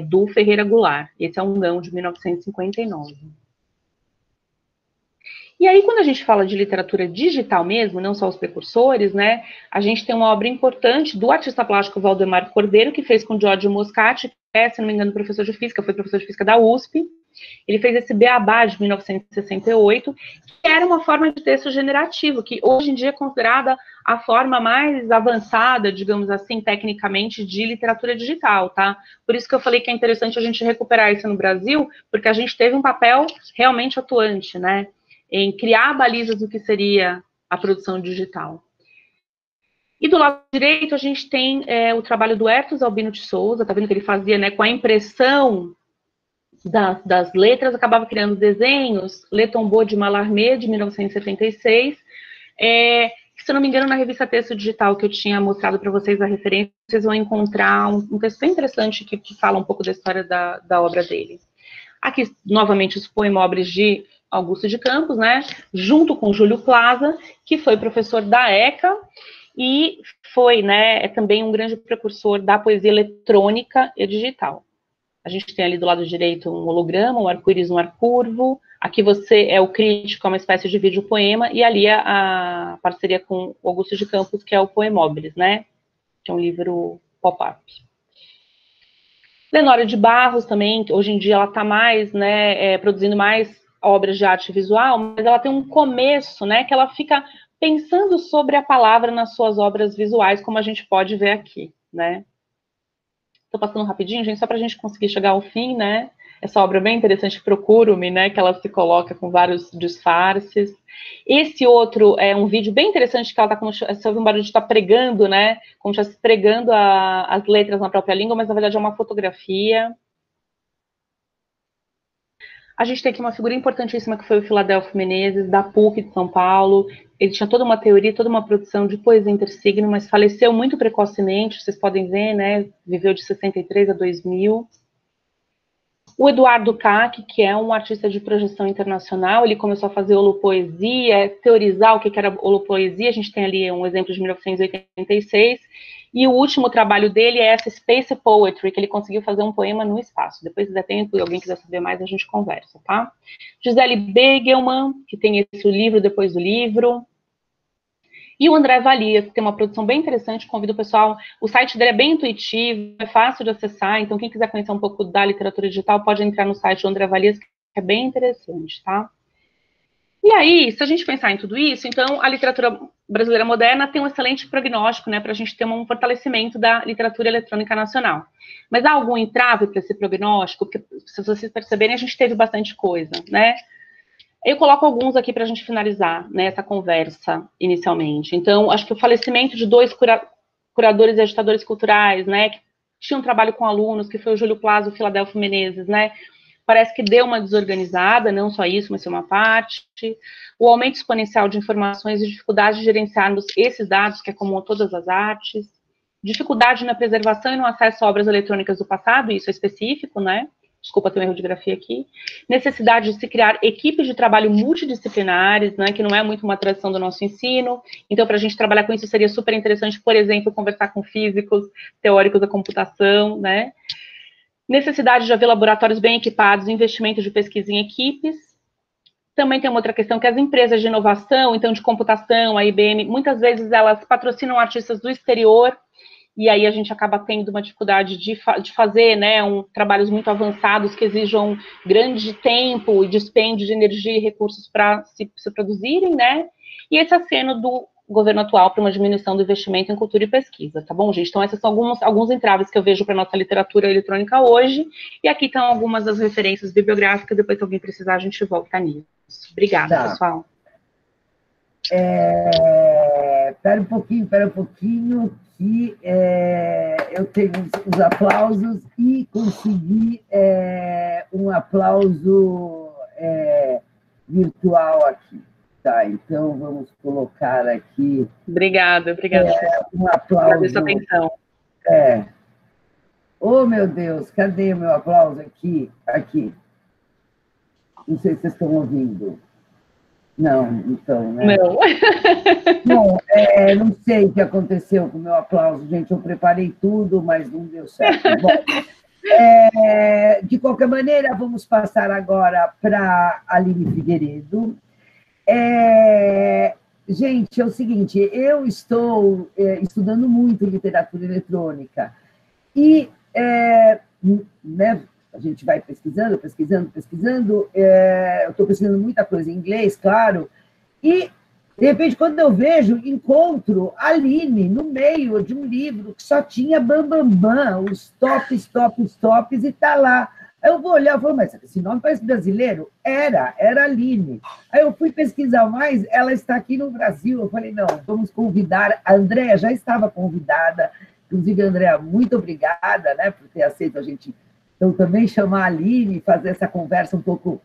do Ferreira Goulart. Esse é um Ngão de 1959. E aí, quando a gente fala de literatura digital mesmo, não só os precursores, né, a gente tem uma obra importante do artista plástico Valdemar Cordeiro, que fez com Giorgio Moscati, que é, se não me engano, professor de física, foi professor de física da USP. Ele fez esse Beabá de 1968, que era uma forma de texto generativo, que hoje em dia é considerada a forma mais avançada, digamos assim, tecnicamente, de literatura digital, tá? Por isso que eu falei que é interessante a gente recuperar isso no Brasil, porque a gente teve um papel realmente atuante, né, em criar balizas do que seria a produção digital. E do lado direito, a gente tem o trabalho do Hertos Albino de Souza, tá vendo que ele fazia, né, com a impressão das letras, acabava criando desenhos, Le Tombeau de Mallarmé, de 1976, se eu não me engano, na revista Texto Digital, que eu tinha mostrado para vocês a referência, vocês vão encontrar um texto bem interessante que fala um pouco da história da obra dele. Aqui, novamente, os poemóveis de Augusto de Campos, né, junto com Júlio Plaza, que foi professor da ECA e foi, né, também um grande precursor da poesia eletrônica e digital. A gente tem ali do lado direito um holograma, um arco-íris, um ar curvo. Aqui você é o crítico, é uma espécie de vídeo-poema, e ali a parceria com Augusto de Campos, que é o Poemóveis, né, que é um livro pop-up. Lenória de Barros também, que hoje em dia ela está mais, né, produzindo mais obras de arte visual, mas ela tem um começo, né, que ela fica pensando sobre a palavra nas suas obras visuais, como a gente pode ver aqui, né. Estou passando rapidinho, gente, só para a gente conseguir chegar ao fim, né. Essa obra é bem interessante, Procuro-me, né, que ela se coloca com vários disfarces. Esse outro é um vídeo bem interessante, que ela está como se ouve um barulho de estar pregando, né, como se estivesse pregando as letras na própria língua, mas na verdade é uma fotografia. A gente tem aqui uma figura importantíssima que foi o Filadelfo Menezes, da PUC de São Paulo. Ele tinha toda uma teoria, toda uma produção de poesia intersigno, mas faleceu muito precocemente, vocês podem ver, né? Viveu de 63 a 2000. O Eduardo Kac, que é um artista de projeção internacional, ele começou a fazer holopoesia, teorizar o que era holopoesia. A gente tem ali um exemplo de 1986. E o último trabalho dele é essa Space Poetry, que ele conseguiu fazer um poema no espaço. Depois, se der tempo e alguém quiser saber mais, a gente conversa, tá? Gisele Begelman, que tem esse livro depois do livro. E o André Valia, que tem uma produção bem interessante, convido o pessoal. O site dele é bem intuitivo, é fácil de acessar, então quem quiser conhecer um pouco da literatura digital, pode entrar no site do André Valia, que é bem interessante, tá? E aí, se a gente pensar em tudo isso, então a literatura brasileira moderna tem um excelente prognóstico, né, para a gente ter um fortalecimento da literatura eletrônica nacional. Mas há algum entrave para esse prognóstico? Porque, se vocês perceberem, a gente teve bastante coisa, né? Eu coloco alguns aqui para a gente finalizar, né, essa conversa inicialmente. Então, acho que o falecimento de dois curadores e agitadores culturais, né, que tinham trabalho com alunos, que foi o Júlio Plaza e o Filadelfo Menezes, né, parece que deu uma desorganizada, não só isso, mas uma parte. O aumento exponencial de informações e dificuldade de gerenciarmos esses dados, que é comum a todas as artes. Dificuldade na preservação e no acesso a obras eletrônicas do passado, isso é específico, né? Desculpa ter um erro de grafia aqui. Necessidade de se criar equipes de trabalho multidisciplinares, né, que não é muito uma tradição do nosso ensino. Então, para a gente trabalhar com isso, seria super interessante, por exemplo, conversar com físicos, teóricos da computação, né? Necessidade de haver laboratórios bem equipados, investimento de pesquisa em equipes. Também tem uma outra questão, que as empresas de inovação, então de computação, a IBM, muitas vezes elas patrocinam artistas do exterior, e aí a gente acaba tendo uma dificuldade de fazer, né, trabalhos muito avançados que exijam grande tempo e dispêndio de energia e recursos para se produzirem, né? E esse aceno do governo atual para uma diminuição do investimento em cultura e pesquisa, tá bom, gente? Então, esses são alguns entraves que eu vejo para a nossa literatura eletrônica hoje, e aqui estão algumas das referências bibliográficas, depois, se alguém precisar, a gente volta nisso. Obrigada, tá, pessoal. Espera um pouquinho, que eu tenho os aplausos e consegui um aplauso virtual aqui. Tá, então vamos colocar aqui. Obrigada. Um aplauso. Agradeço a atenção. Oh, meu Deus, cadê o meu aplauso aqui? Aqui. Não sei se vocês estão ouvindo. Não, então, né? Não. Bom, não sei o que aconteceu com o meu aplauso, gente. Eu preparei tudo, mas não deu certo. Bom, de qualquer maneira, vamos passar agora para a Aline Figueiredo. Gente, é o seguinte, eu estou estudando muito literatura eletrônica e né, a gente vai pesquisando, eu estou pesquisando muita coisa em inglês, claro, e, de repente, quando eu vejo, encontro a Aline no meio de um livro que só tinha os tops, e está lá. Aí eu vou olhar e falo, mas esse nome parece brasileiro? Era Aline. Aí eu fui pesquisar mais, ela está aqui no Brasil. Eu falei, não, vamos convidar. A Andréa já estava convidada. Inclusive, Andréa, muito obrigada, né, por ter aceito a gente. Então, também chamar a Aline, fazer essa conversa um pouco.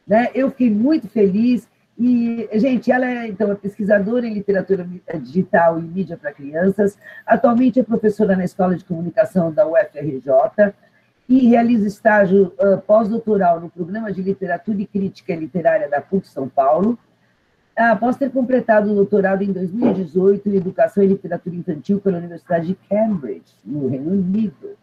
Né? Eu fiquei muito feliz. E, gente, ela é pesquisadora em literatura digital e mídia para crianças. Atualmente é professora na Escola de Comunicação da UFRJ. E realiza estágio pós-doutoral no Programa de Literatura e Crítica Literária da PUC São Paulo, após ter completado o doutorado em 2018 em Educação e Literatura Infantil pela Universidade de Cambridge, no Reino Unido.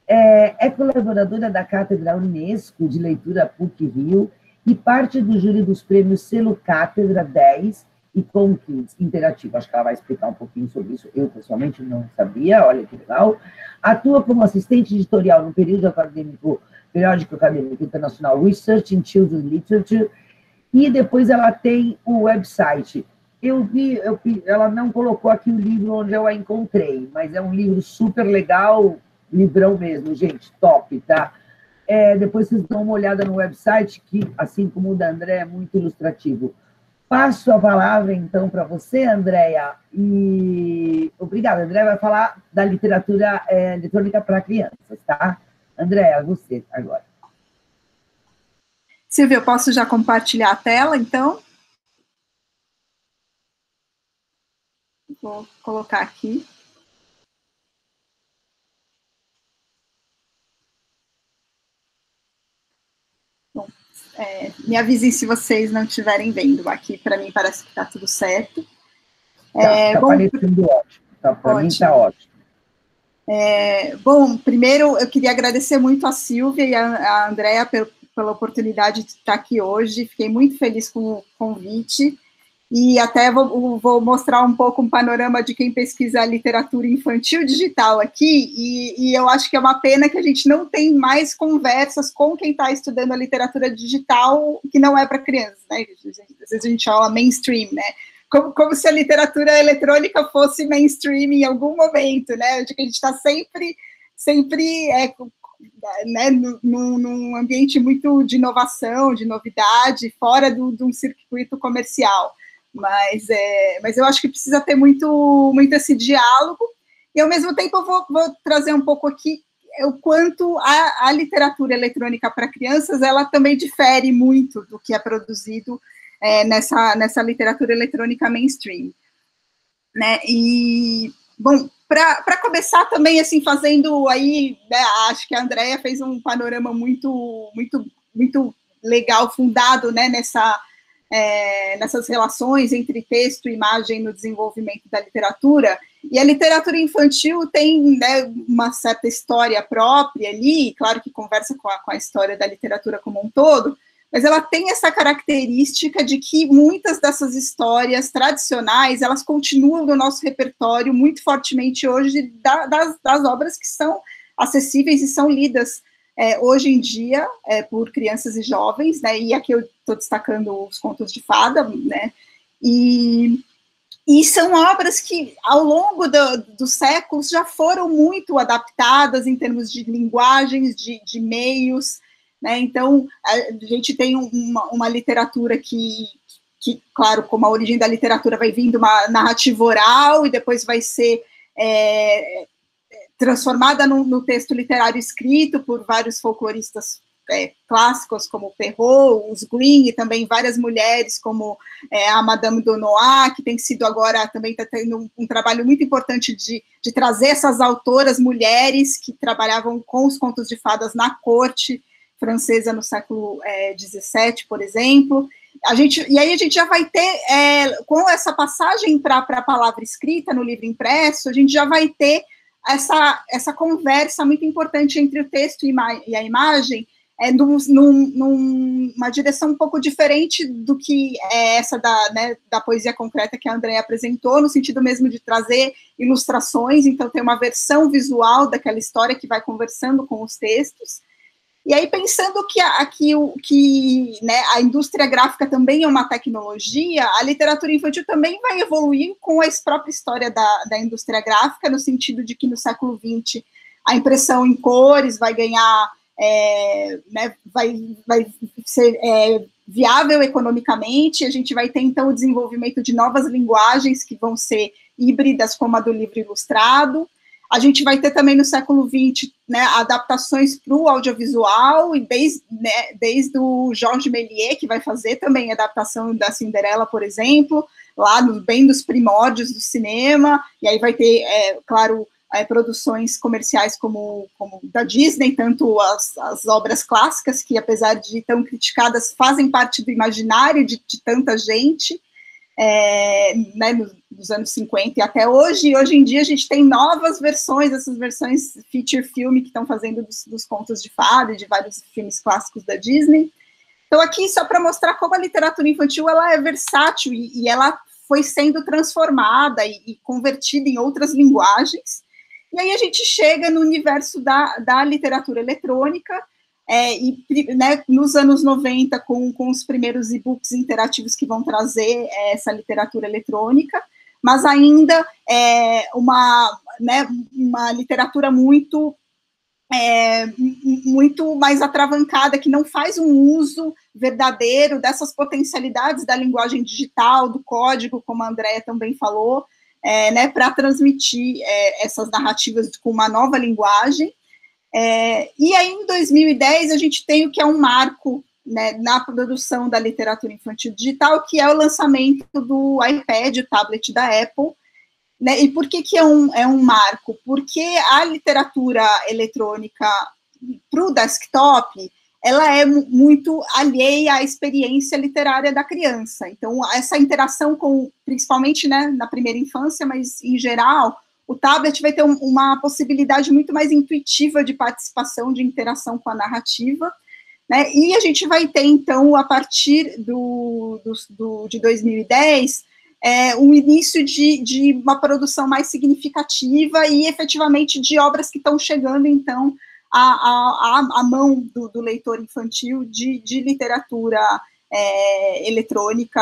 É colaboradora da Cátedra Unesco de Leitura PUC-Rio e parte do júri dos prêmios Selo Cátedra 10 e Conquins Interativo. Acho que ela vai explicar um pouquinho sobre isso. Eu, pessoalmente, não sabia. Olha que legal. Atua como assistente editorial no periódico acadêmico internacional Research in Children's Literature, e depois ela tem o website. Ela não colocou aqui o livro onde eu a encontrei, mas é um livro super legal, livrão mesmo, gente, top, tá? Depois vocês dão uma olhada no website, que, assim como o da André, é muito ilustrativo. Passo a palavra, então, para você, Andréa, e obrigada. A Andréa vai falar da literatura eletrônica para crianças, tá? Andréa, você agora. Silvia, eu posso já compartilhar a tela, então? Vou colocar aqui. Bom, me avisem se vocês não estiverem vendo. Aqui, para mim, parece que está tudo certo. Tá parecendo ótimo. Para mim, está ótimo. Bom, primeiro, eu queria agradecer muito a Silvia e a Andréa pela oportunidade de estar aqui hoje. Fiquei muito feliz com o convite. E até vou mostrar um pouco um panorama de quem pesquisa literatura infantil digital aqui, e eu acho que é uma pena que a gente não tem mais conversas com quem está estudando a literatura digital que não é para crianças, né? Às vezes a gente fala mainstream, né? Como se a literatura eletrônica fosse mainstream em algum momento, né? Acho que a gente está sempre né, num ambiente muito de inovação, de novidade, fora de um circuito comercial. Mas eu acho que precisa ter muito esse diálogo, e ao mesmo tempo eu vou trazer um pouco aqui o quanto a literatura eletrônica para crianças, ela também difere muito do que é produzido nessa literatura eletrônica mainstream. Né? E, bom, para começar também, assim, fazendo aí, né, acho que a Andréa fez um panorama muito legal, fundado, né, nessas relações entre texto e imagem no desenvolvimento da literatura, e a literatura infantil tem, né, uma certa história própria ali, claro que conversa com a história da literatura como um todo, mas ela tem essa característica de que muitas dessas histórias tradicionais, elas continuam no nosso repertório muito fortemente hoje, das obras que são acessíveis e são lidas hoje em dia, por crianças e jovens, né, e aqui eu estou destacando os contos de fada, né, e são obras que, ao longo dos séculos, já foram muito adaptadas em termos de linguagens, de meios, né, então, a gente tem uma literatura que, claro, como a origem da literatura vai vindo uma narrativa oral, e depois vai ser transformada no texto literário escrito por vários folcloristas clássicos como Perrault, os Green, e também várias mulheres como a Madame Donois, que tem sido agora, também está tendo um trabalho muito importante de trazer essas autoras mulheres que trabalhavam com os contos de fadas na corte francesa no século XVII, por exemplo. E aí a gente já vai ter, com essa passagem para a palavra escrita no livro impresso, a gente já vai ter essa conversa muito importante entre o texto e a imagem, numa direção um pouco diferente do que essa da poesia concreta que a Andréa apresentou, no sentido mesmo de trazer ilustrações, então tem uma versão visual daquela história que vai conversando com os textos. E aí, pensando que a indústria gráfica também é uma tecnologia, a literatura infantil também vai evoluir com a própria história da indústria gráfica, no sentido de que no século XX a impressão em cores vai ganhar, vai ser viável economicamente, a gente vai ter, então, o desenvolvimento de novas linguagens que vão ser híbridas, como a do livro ilustrado. A gente vai ter também no século XX, adaptações para o audiovisual, e desde o Georges Méliès, que vai fazer também a adaptação da Cinderela, por exemplo, lá bem dos primórdios do cinema, e aí vai ter, claro, produções comerciais como da Disney, tanto as obras clássicas, que apesar de tão criticadas, fazem parte do imaginário de tanta gente, nos anos 50 e até hoje. E hoje em dia a gente tem novas versões, essas versões feature film que estão fazendo dos contos de fada e de vários filmes clássicos da Disney. Então aqui só para mostrar como a literatura infantil ela é versátil e ela foi sendo transformada e convertida em outras linguagens. E aí a gente chega no universo da literatura eletrônica, nos anos 90, com os primeiros e-books interativos que vão trazer essa literatura eletrônica, mas ainda uma literatura muito mais atravancada, que não faz um uso verdadeiro dessas potencialidades da linguagem digital, do código, como a Andréa também falou, para transmitir essas narrativas com uma nova linguagem. E aí, em 2010, a gente tem o que é um marco, na produção da literatura infantil digital, que é o lançamento do iPad, o tablet da Apple. E por que é um marco? Porque a literatura eletrônica para o desktop, ela é muito alheia à experiência literária da criança. Então, essa interação principalmente na primeira infância, mas em geral, o tablet vai ter uma possibilidade muito mais intuitiva de participação, de interação com a narrativa, e a gente vai ter, então, a partir de 2010, um início de uma produção mais significativa e, efetivamente, de obras que estão chegando, então, à mão do leitor infantil de literatura eletrônica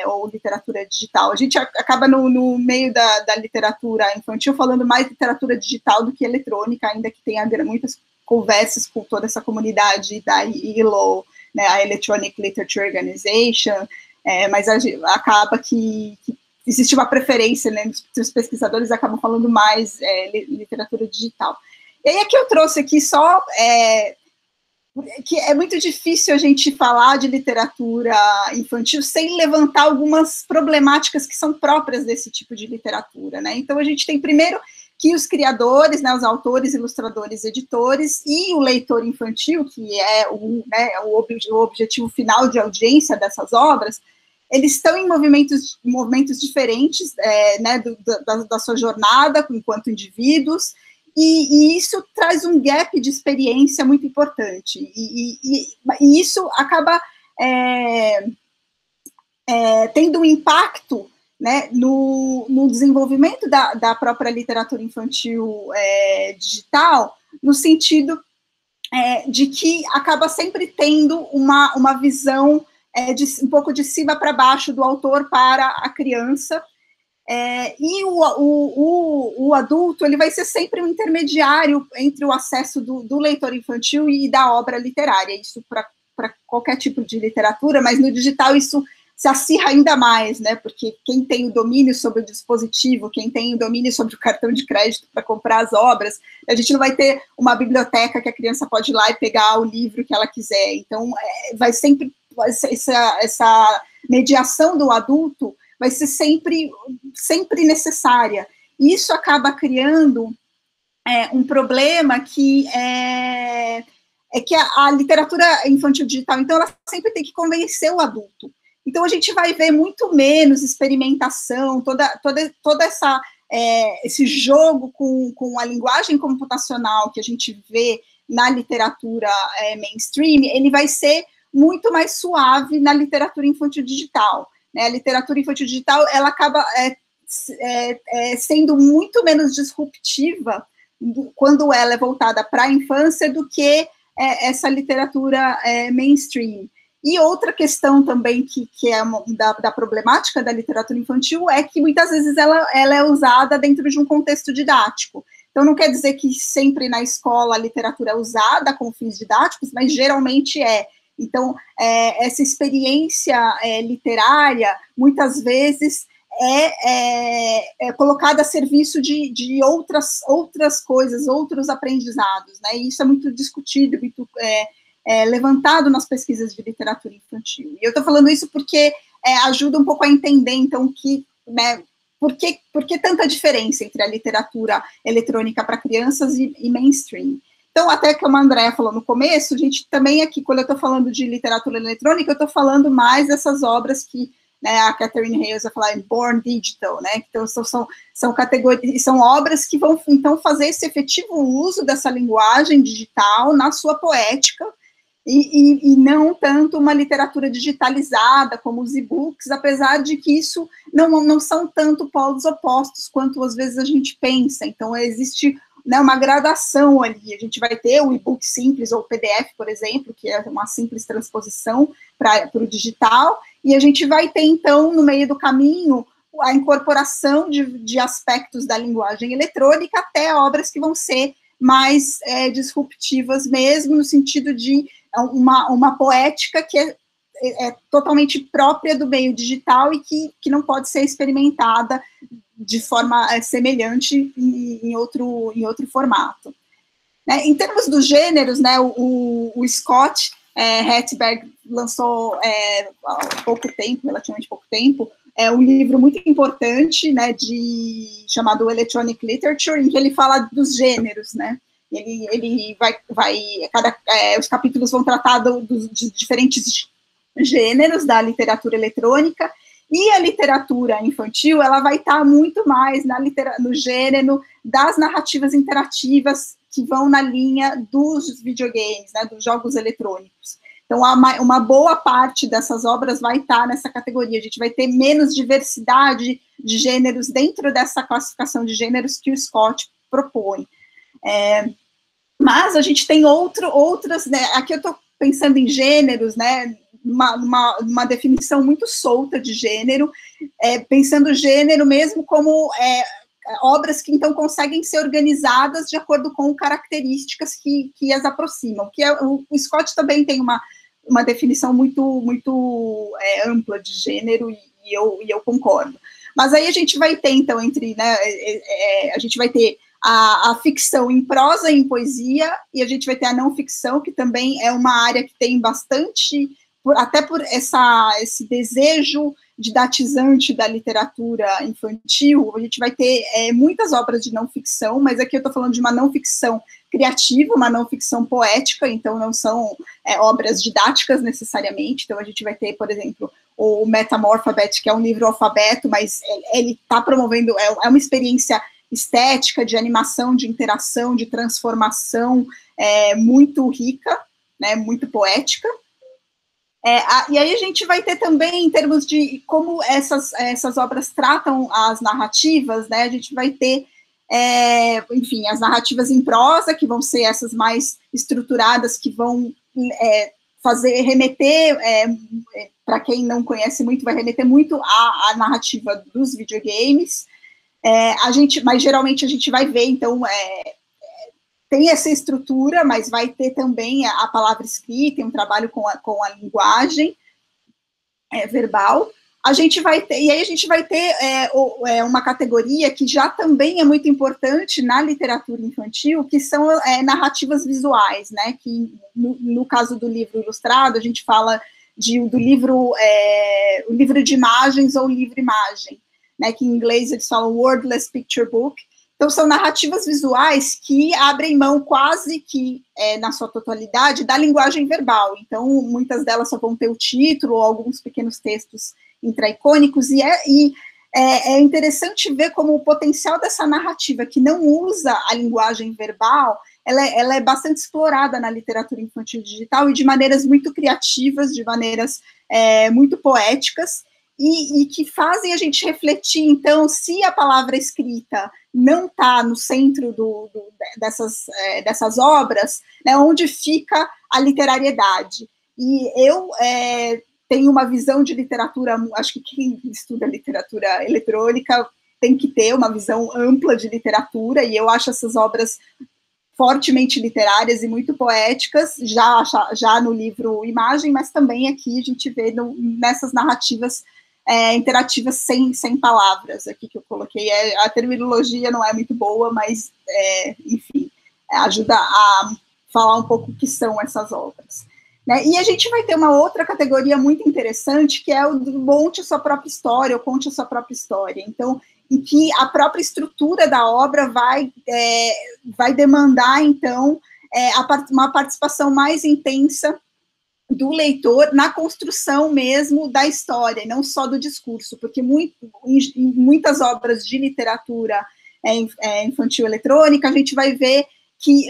ou literatura digital. A gente acaba no meio da literatura infantil falando mais literatura digital do que eletrônica, ainda que tenha muitas conversas com toda essa comunidade da ILO, a Electronic Literature Organization, mas acaba que existe uma preferência, os pesquisadores acabam falando mais literatura digital. E aí aqui eu trouxe aqui só que é muito difícil a gente falar de literatura infantil sem levantar algumas problemáticas que são próprias desse tipo de literatura, Então, a gente tem, primeiro, que os criadores, os autores, ilustradores, editores e o leitor infantil, que é o objetivo final de audiência dessas obras, eles estão em movimentos diferentes da sua jornada enquanto indivíduos, e isso traz um gap de experiência muito importante, e isso acaba tendo um impacto no desenvolvimento da própria literatura infantil digital, no sentido de que acaba sempre tendo uma visão um pouco de cima para baixo do autor para a criança, e o adulto ele vai ser sempre um intermediário entre o acesso do leitor infantil e da obra literária, isso para qualquer tipo de literatura, mas no digital isso se acirra ainda mais, né? Porque quem tem o domínio sobre o dispositivo, quem tem o domínio sobre o cartão de crédito para comprar as obras, a gente não vai ter uma biblioteca que a criança pode ir lá e pegar o livro que ela quiser. Então, vai ser essa mediação do adulto vai ser sempre necessária. E isso acaba criando um problema que é que a literatura infantil digital, então, ela sempre tem que convencer o adulto. Então, a gente vai ver muito menos experimentação, toda esse jogo com a linguagem computacional que a gente vê na literatura mainstream, ele vai ser muito mais suave na literatura infantil digital. Né? A literatura infantil digital, ela acaba sendo muito menos disruptiva quando ela é voltada para a infância do que essa literatura mainstream. E outra questão também que é da problemática da literatura infantil é que muitas vezes ela é usada dentro de um contexto didático. Então, não quer dizer que sempre na escola a literatura é usada com fins didáticos, mas geralmente é. Então, essa experiência literária, muitas vezes, é colocada a serviço de outras coisas, outros aprendizados, né? E isso é muito discutido, muito levantado nas pesquisas de literatura infantil. E eu estou falando isso porque ajuda um pouco a entender, então, né, por que tanta diferença entre a literatura eletrônica para crianças e mainstream. Então, até como a Andréa falou no começo, a gente também aqui, quando eu estou falando de literatura eletrônica, eu estou falando mais dessas obras que, né, a Catherine Hayes vai falar em Born Digital, né? Então, são categorias, são obras que vão, então, fazer esse efetivo uso dessa linguagem digital na sua poética, e não tanto uma literatura digitalizada, como os e-books, apesar de que isso não são tanto polos opostos quanto às vezes a gente pensa. Então, existe, né, uma gradação ali. A gente vai ter o e-book simples, ou o PDF, por exemplo, que é uma simples transposição para o digital, e a gente vai ter, então, no meio do caminho, a incorporação de aspectos da linguagem eletrônica até obras que vão ser mais disruptivas mesmo, no sentido de uma poética que é totalmente própria do meio digital e que não pode ser experimentada de forma semelhante em outro formato. Né? Em termos dos gêneros, né, o Scott Hatberg lançou há pouco tempo, relativamente pouco tempo, um livro muito importante, né, chamado Electronic Literature, em que ele fala dos gêneros, né? Ele os capítulos vão tratar de diferentes gêneros da literatura eletrônica, e a literatura infantil, ela vai estar muito mais no gênero das narrativas interativas que vão na linha dos videogames, né, dos jogos eletrônicos. Então, uma boa parte dessas obras vai estar nessa categoria. A gente vai ter menos diversidade de gêneros dentro dessa classificação de gêneros que o Scott propõe. Mas a gente tem outras, né, aqui eu estou pensando em gêneros, né, uma definição muito solta de gênero, pensando gênero mesmo como obras que, então, conseguem ser organizadas de acordo com características que as aproximam, o Scott também tem uma definição muito ampla de gênero, e eu concordo. Mas aí a gente vai ter, então, né, a gente vai ter a ficção em prosa e em poesia, e a gente vai ter a não ficção, que também é uma área que tem bastante, até por esse desejo didatizante da literatura infantil, a gente vai ter muitas obras de não ficção, mas aqui eu estou falando de uma não ficção criativa, uma não ficção poética, então não são obras didáticas necessariamente. Então a gente vai ter, por exemplo, o Metamorphabet, que é um livro alfabeto, mas ele está promovendo, é uma experiência estética, de animação, de interação, de transformação muito rica, né, muito poética. E aí a gente vai ter também, em termos de como essas obras tratam as narrativas, né, a gente vai ter, enfim, as narrativas em prosa, que vão ser essas mais estruturadas, que vão remeter, para quem não conhece muito, vai remeter muito à narrativa dos videogames. Mas geralmente a gente vai ver, então, tem essa estrutura, mas vai ter também a palavra escrita, um trabalho com a linguagem. verbal. A gente vai ter, e aí a gente vai ter uma categoria que já também é muito importante na literatura infantil, que são narrativas visuais, né? Que no caso do livro ilustrado, a gente fala do livro, o livro de imagens ou livro-imagem, né? Que em inglês eles falam Wordless Picture Book. Então, são narrativas visuais que abrem mão quase que, na sua totalidade, da linguagem verbal. Então, muitas delas só vão ter o título ou alguns pequenos textos intraicônicos, e é interessante ver como o potencial dessa narrativa, que não usa a linguagem verbal, ela é bastante explorada na literatura infantil digital, e de maneiras muito criativas, de maneiras muito poéticas, e que fazem a gente refletir, então, se a palavra escrita não está no centro dessas obras, né, onde fica a literariedade. E eu tenho uma visão de literatura, acho que quem estuda literatura eletrônica tem que ter uma visão ampla de literatura, e eu acho essas obras fortemente literárias e muito poéticas, já no livro Imagem, mas também aqui a gente vê nessas narrativas interativas sem palavras, aqui que eu coloquei. A terminologia não é muito boa, mas, enfim, ajuda a falar um pouco o que são essas obras. Né? E a gente vai ter uma outra categoria muito interessante, que é o do conte a sua própria história, ou conte a sua própria história. Então, em que a própria estrutura da obra vai demandar, então, uma participação mais intensa do leitor na construção mesmo da história, e não só do discurso, porque em muitas obras de literatura infantil eletrônica, a gente vai ver que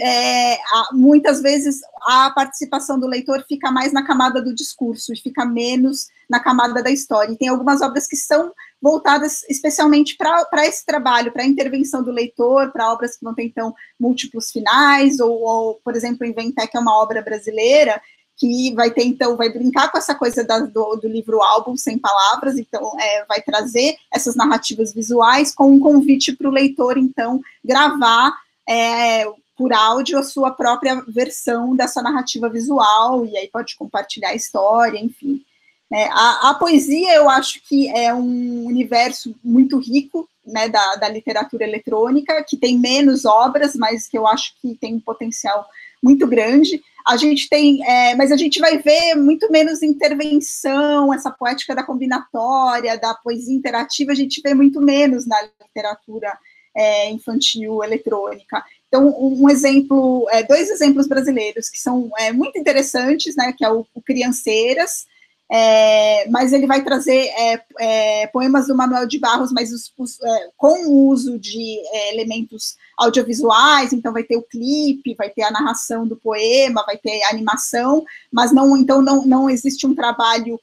muitas vezes a participação do leitor fica mais na camada do discurso, e fica menos na camada da história. E tem algumas obras que são voltadas especialmente para esse trabalho, para a intervenção do leitor, para obras que não têm, então, múltiplos finais, ou por exemplo, Inventec é uma obra brasileira, que vai ter, então, vai brincar com essa coisa do livro-álbum sem palavras, então, vai trazer essas narrativas visuais com um convite para o leitor, então, gravar por áudio a sua própria versão dessa narrativa visual, e aí pode compartilhar a história, enfim. A poesia, eu acho que é um universo muito rico, né, da literatura eletrônica, que tem menos obras, mas que eu acho que tem um potencial muito grande. A gente tem, mas a gente vai ver muito menos intervenção, essa poética da combinatória, da poesia interativa, a gente vê muito menos na literatura infantil eletrônica. Então, dois exemplos brasileiros que são muito interessantes, né, que é o Crianceiras, mas ele vai trazer poemas do Manuel de Barros, mas com o uso de elementos audiovisuais, então vai ter o clipe, vai ter a narração do poema, vai ter a animação, mas não existe um trabalho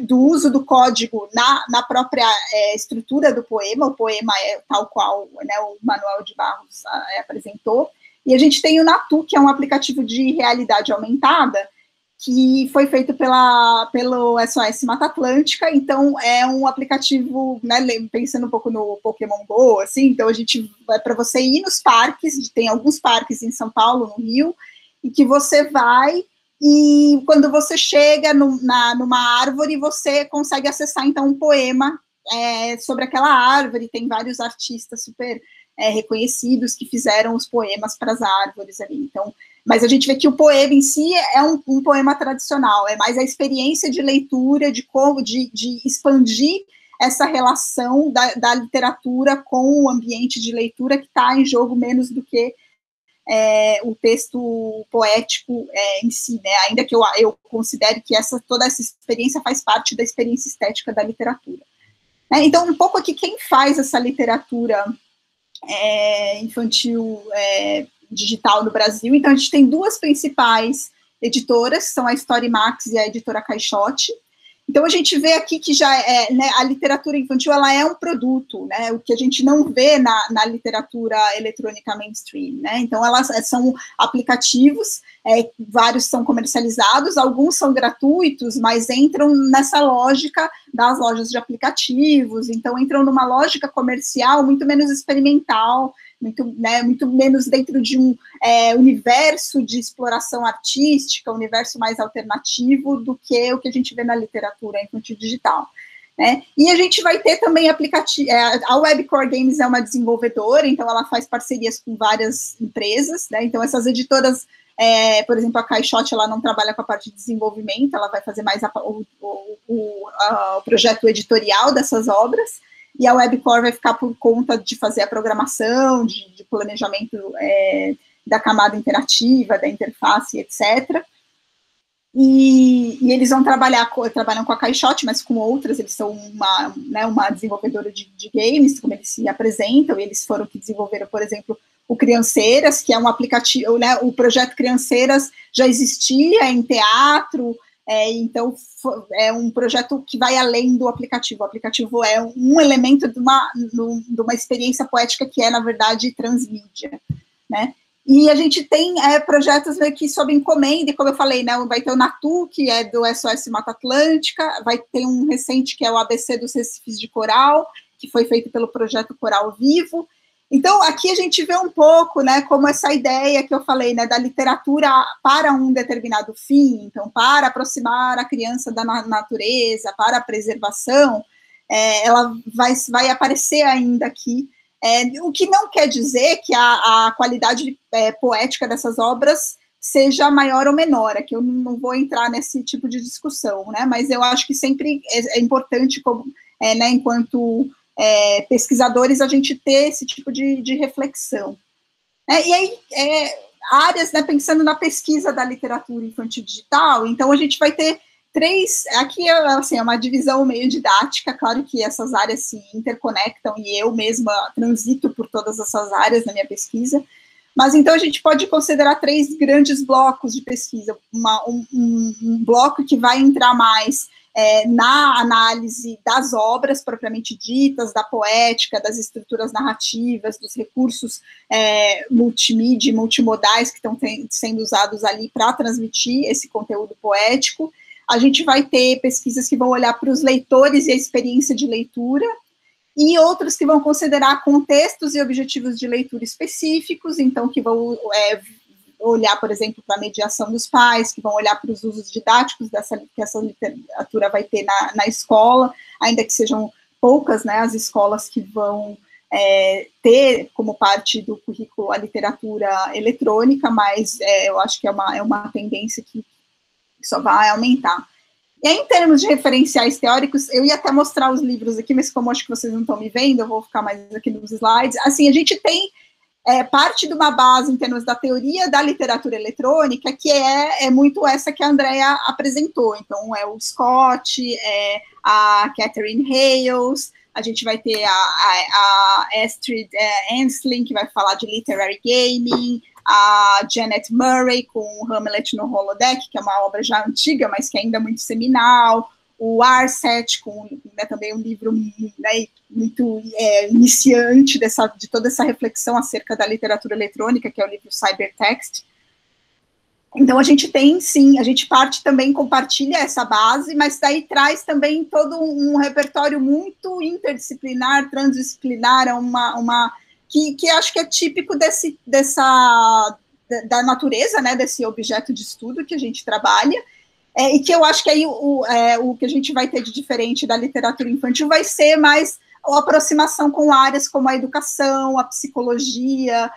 do uso do código na própria estrutura do poema. O poema é tal qual, né, o Manuel de Barros apresentou. E a gente tem o Natu, que é um aplicativo de realidade aumentada, que foi feito pelo SOS Mata Atlântica. Então, é um aplicativo, né, pensando um pouco no Pokémon GO, assim, então a gente vai para você ir nos parques, tem alguns parques em São Paulo, no Rio, e que você vai, e quando você chega numa árvore, você consegue acessar, então, um poema sobre aquela árvore. Tem vários artistas super reconhecidos que fizeram os poemas para as árvores ali, então. Mas a gente vê que o poema em si é um poema tradicional, é mais a experiência de leitura, de expandir essa relação da literatura com o ambiente de leitura, que está em jogo menos do que o texto poético em si, né? Ainda que eu considere que toda essa experiência faz parte da experiência estética da literatura. Então, um pouco aqui, quem faz essa literatura infantil digital no Brasil? Então, a gente tem duas principais editoras, que são a Storymax e a editora Caixote. Então, a gente vê aqui que já né, a literatura infantil, ela é um produto, né, o que a gente não vê na literatura eletrônica mainstream, né? Então, elas são aplicativos, vários são comercializados, alguns são gratuitos, mas entram nessa lógica das lojas de aplicativos, então entram numa lógica comercial muito menos experimental, muito menos dentro de um universo de exploração artística, um universo mais alternativo do que o que a gente vê na literatura infantil digital. Né? E a gente vai ter também aplicativo. A Webcore Games é uma desenvolvedora, então ela faz parcerias com várias empresas, né? Então essas editoras, por exemplo, a Caixote, ela não trabalha com a parte de desenvolvimento, ela vai fazer mais o projeto editorial dessas obras, e a Webcore vai ficar por conta de fazer a programação, de planejamento da camada interativa, da interface, etc. E eles vão trabalham com a Caixote, mas com outras, eles são uma desenvolvedora de games, como eles se apresentam, e eles foram que desenvolveram, por exemplo, o Crianceiras, que é um aplicativo, né, o projeto Crianceiras já existia em teatro, então é um projeto que vai além do aplicativo. O aplicativo é um elemento de uma experiência poética que é, na verdade, transmídia, né? E a gente tem projetos aqui sob encomenda, e como eu falei, né, vai ter o Natu, que é do SOS Mata Atlântica, vai ter um recente que é o ABC dos Recifes de Coral, que foi feito pelo projeto Coral Vivo. Então, aqui a gente vê um pouco, né, como essa ideia que eu falei, né, da literatura para um determinado fim, então, para aproximar a criança da natureza, para a preservação, ela vai aparecer ainda aqui. O que não quer dizer que a qualidade poética dessas obras seja maior ou menor, que eu não vou entrar nesse tipo de discussão, né, mas eu acho que sempre é importante, né, enquanto pesquisadores, a gente ter esse tipo de reflexão. E aí, áreas, né, pensando na pesquisa da literatura infantil digital, então a gente vai ter aqui assim, é uma divisão meio didática, claro que essas áreas se interconectam e eu mesma transito por todas essas áreas na minha pesquisa, mas então a gente pode considerar 3 grandes blocos de pesquisa, um bloco que vai entrar mais na análise das obras propriamente ditas, da poética, das estruturas narrativas, dos recursos multimídia e multimodais que estão sendo usados ali para transmitir esse conteúdo poético. A gente vai ter pesquisas que vão olhar para os leitores e a experiência de leitura, e outras que vão considerar contextos e objetivos de leitura específicos, então que vão olhar, por exemplo, para a mediação dos pais, que vão olhar para os usos didáticos que essa literatura vai ter na escola, ainda que sejam poucas, né, as escolas que vão ter como parte do currículo a literatura eletrônica, mas eu acho que é uma tendência que só vai aumentar. E aí, em termos de referenciais teóricos, eu ia até mostrar os livros aqui, mas como acho que vocês não estão me vendo, eu vou ficar mais aqui nos slides. Assim, a gente tem parte de uma base em termos da teoria da literatura eletrônica, que é muito essa que a Andrea apresentou. Então, é o Scott, a Catherine Hales, a gente vai ter a Astrid Ansling, que vai falar de literary gaming, a Janet Murray com Hamlet no Holodeck, que é uma obra já antiga, mas que ainda é muito seminal, o Arset, com também um livro, né, muito iniciante de toda essa reflexão acerca da literatura eletrônica, que é o livro Cybertext. Então, a gente tem, sim, a gente compartilha essa base, mas daí traz também todo um repertório muito interdisciplinar, transdisciplinar, que acho que é típico da natureza, né, desse objeto de estudo que a gente trabalha, e que eu acho que aí o que a gente vai ter de diferente da literatura infantil vai ser mais a aproximação com áreas como a educação, a psicologia,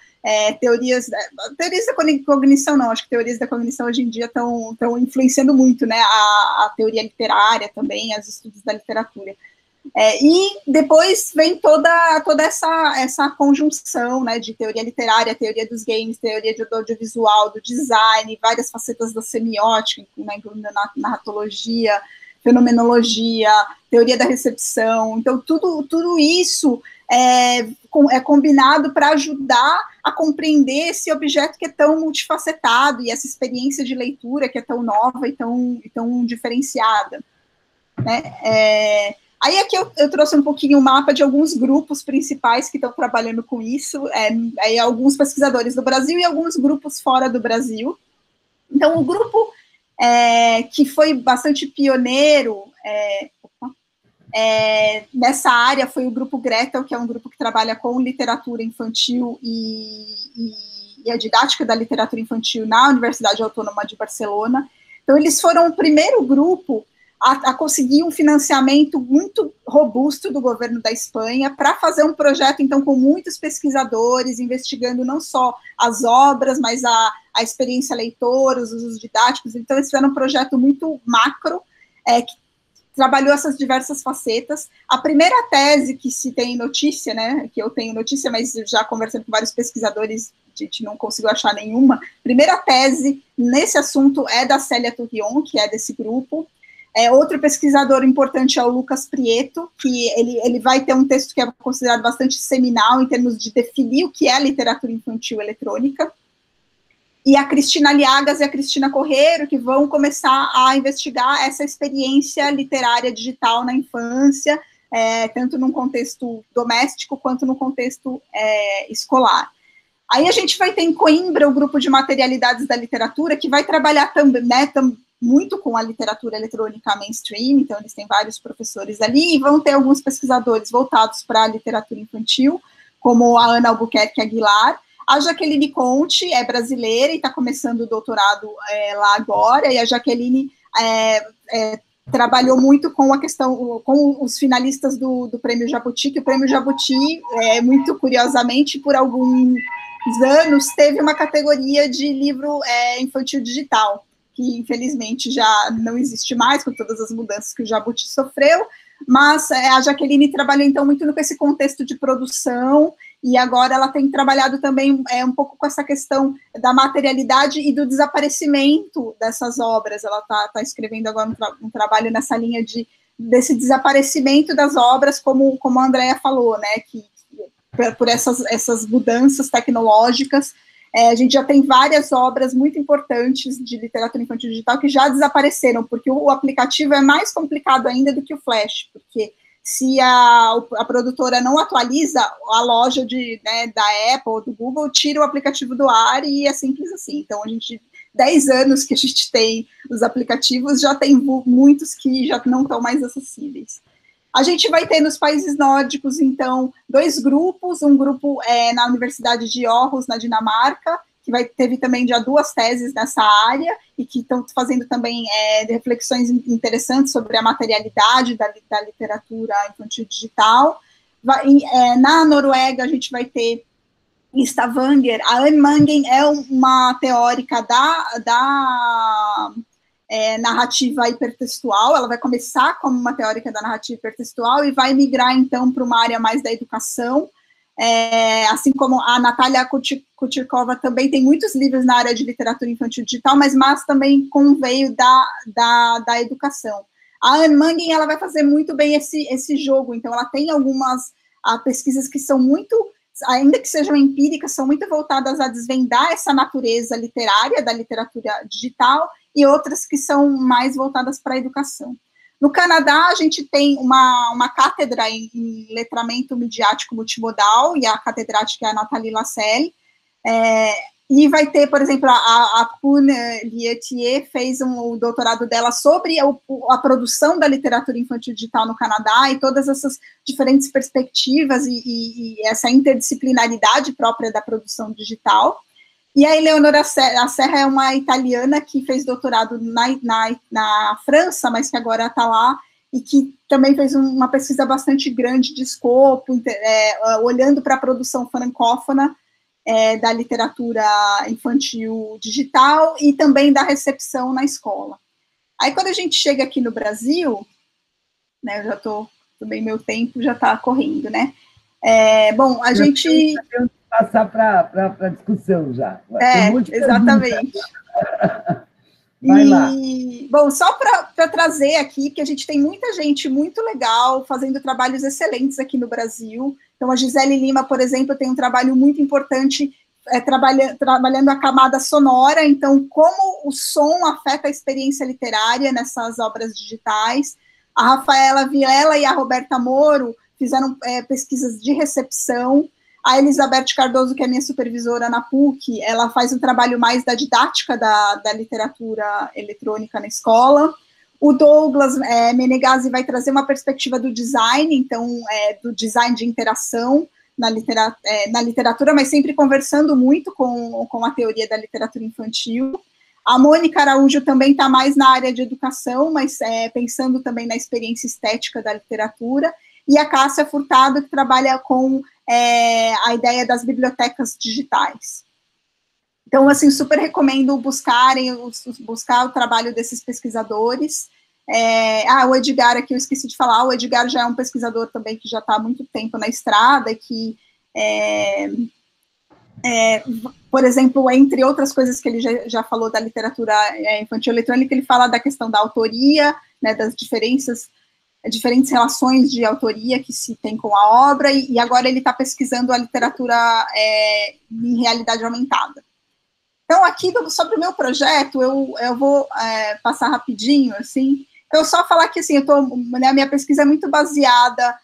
teorias da cognição, não, acho que teorias da cognição hoje em dia estão influenciando muito, né, a teoria literária também, os estudos da literatura. E depois vem toda essa conjunção, né, de teoria literária, teoria dos games, teoria do audiovisual, do design, várias facetas da semiótica, né, narratologia, fenomenologia, teoria da recepção. Então, tudo isso é combinado para ajudar a compreender esse objeto que é tão multifacetado e essa experiência de leitura que é tão nova e tão diferenciada, né? Aí aqui eu trouxe um pouquinho o mapa de alguns grupos principais que estão trabalhando com isso, alguns pesquisadores do Brasil e alguns grupos fora do Brasil. Então, o grupo que foi bastante pioneiro nessa área foi o Grupo Gretel, que é um grupo que trabalha com literatura infantil e a didática da literatura infantil na Universidade Autônoma de Barcelona. Então, eles foram o primeiro grupo a conseguir um financiamento muito robusto do governo da Espanha para fazer um projeto, então, com muitos pesquisadores, investigando não só as obras, mas a experiência leitora, os usos didáticos. Então, eles fizeram um projeto muito macro, que trabalhou essas diversas facetas. A primeira tese que se tem notícia, né, que eu tenho notícia, mas já conversando com vários pesquisadores, a gente não conseguiu achar nenhuma, primeira tese nesse assunto é da Célia Turrion, que é desse grupo. Outro pesquisador importante é o Lucas Prieto, que ele vai ter um texto que é considerado bastante seminal em termos de definir o que é a literatura infantil eletrônica. E a Cristina Aliagas e a Cristina Correiro, que vão começar a investigar essa experiência literária digital na infância, tanto num contexto doméstico quanto no contexto escolar. Aí a gente vai ter em Coimbra o grupo de materialidades da literatura, que vai trabalhar também, né, muito com a literatura eletrônica mainstream, então eles têm vários professores ali, e vão ter alguns pesquisadores voltados para a literatura infantil, como a Ana Albuquerque Aguilar. A Jaqueline Conte é brasileira e está começando o doutorado lá agora, e a Jaqueline trabalhou muito com a questão, com os finalistas do Prêmio Jabuti, que o Prêmio Jabuti, muito curiosamente, por alguns anos, teve uma categoria de livro infantil digital, que infelizmente já não existe mais, com todas as mudanças que o Jabuti sofreu, mas a Jaqueline trabalhou, então, muito com esse contexto de produção, e agora ela tem trabalhado também um pouco com essa questão da materialidade e do desaparecimento dessas obras. Ela está escrevendo agora um trabalho nessa linha desse desaparecimento das obras, como a Andrea falou, né, que por essas mudanças tecnológicas, a gente já tem várias obras muito importantes de literatura infantil digital que já desapareceram, porque o aplicativo é mais complicado ainda do que o Flash, porque se a produtora não atualiza, a loja da Apple, do Google, tira o aplicativo do ar e é simples assim. Então, 10 anos que a gente tem os aplicativos, já tem muitos que já não estão mais acessíveis. A gente vai ter nos países nórdicos, então, 2 grupos, um grupo na Universidade de Aarhus, na Dinamarca, que teve também já 2 teses nessa área, e que estão fazendo também reflexões interessantes sobre a materialidade da literatura infantil digital. Na Noruega, a gente vai ter Stavanger. A Anne Mangen é uma teórica da narrativa hipertextual. Ela vai começar como uma teórica da narrativa hipertextual e vai migrar, então, para uma área mais da educação, assim como a Natália Kutirkova também tem muitos livros na área de literatura infantil digital, mas também com o veio da educação. A Anne Mangen, ela vai fazer muito bem esse jogo, então ela tem algumas pesquisas que são muito, ainda que sejam empíricas, são muito voltadas a desvendar essa natureza literária da literatura digital, e outras que são mais voltadas para a educação. No Canadá, a gente tem uma cátedra em letramento midiático multimodal, e a catedrática é a Nathalie Lascelles, e vai ter, por exemplo, a Poon Lietier fez o doutorado dela sobre a produção da literatura infantil digital no Canadá, e todas essas diferentes perspectivas e essa interdisciplinaridade própria da produção digital. E a Eleonora Serra é uma italiana que fez doutorado na França, mas que agora está lá, e que também fez uma pesquisa bastante grande de escopo, olhando para a produção francófona da literatura infantil digital e também da recepção na escola. Aí, quando a gente chega aqui no Brasil, né, eu já estou, também meu tempo já está correndo, né? Bom, a gente... Passar para a discussão já. Exatamente. Vai lá. Bom, só para trazer aqui, que a gente tem muita gente muito legal fazendo trabalhos excelentes aqui no Brasil. Então, a Gisele Lima, por exemplo, tem um trabalho muito importante trabalhando a camada sonora, então, como o som afeta a experiência literária nessas obras digitais. A Rafaela Vilela e a Roberta Moro fizeram pesquisas de recepção. A Elizabeth Cardoso, que é minha supervisora na PUC, ela faz um trabalho mais da didática da literatura eletrônica na escola. O Douglas Menegazzi vai trazer uma perspectiva do design, então, do design de interação na literatura, mas sempre conversando muito com a teoria da literatura infantil. A Mônica Araújo também está mais na área de educação, mas pensando também na experiência estética da literatura. E a Cássia Furtado, que trabalha com a ideia das bibliotecas digitais. Então, assim, super recomendo buscar o trabalho desses pesquisadores. O Edgar aqui, eu esqueci de falar, o Edgar já é um pesquisador também que já está há muito tempo na estrada, que, por exemplo, entre outras coisas que ele já falou da literatura infantil eletrônica, ele fala da questão da autoria, né, das diferentes relações de autoria que se tem com a obra, e agora ele está pesquisando a literatura em realidade aumentada. Então, aqui, sobre o meu projeto, eu vou passar rapidinho, assim. Então, só falar que, assim, a minha pesquisa é muito baseada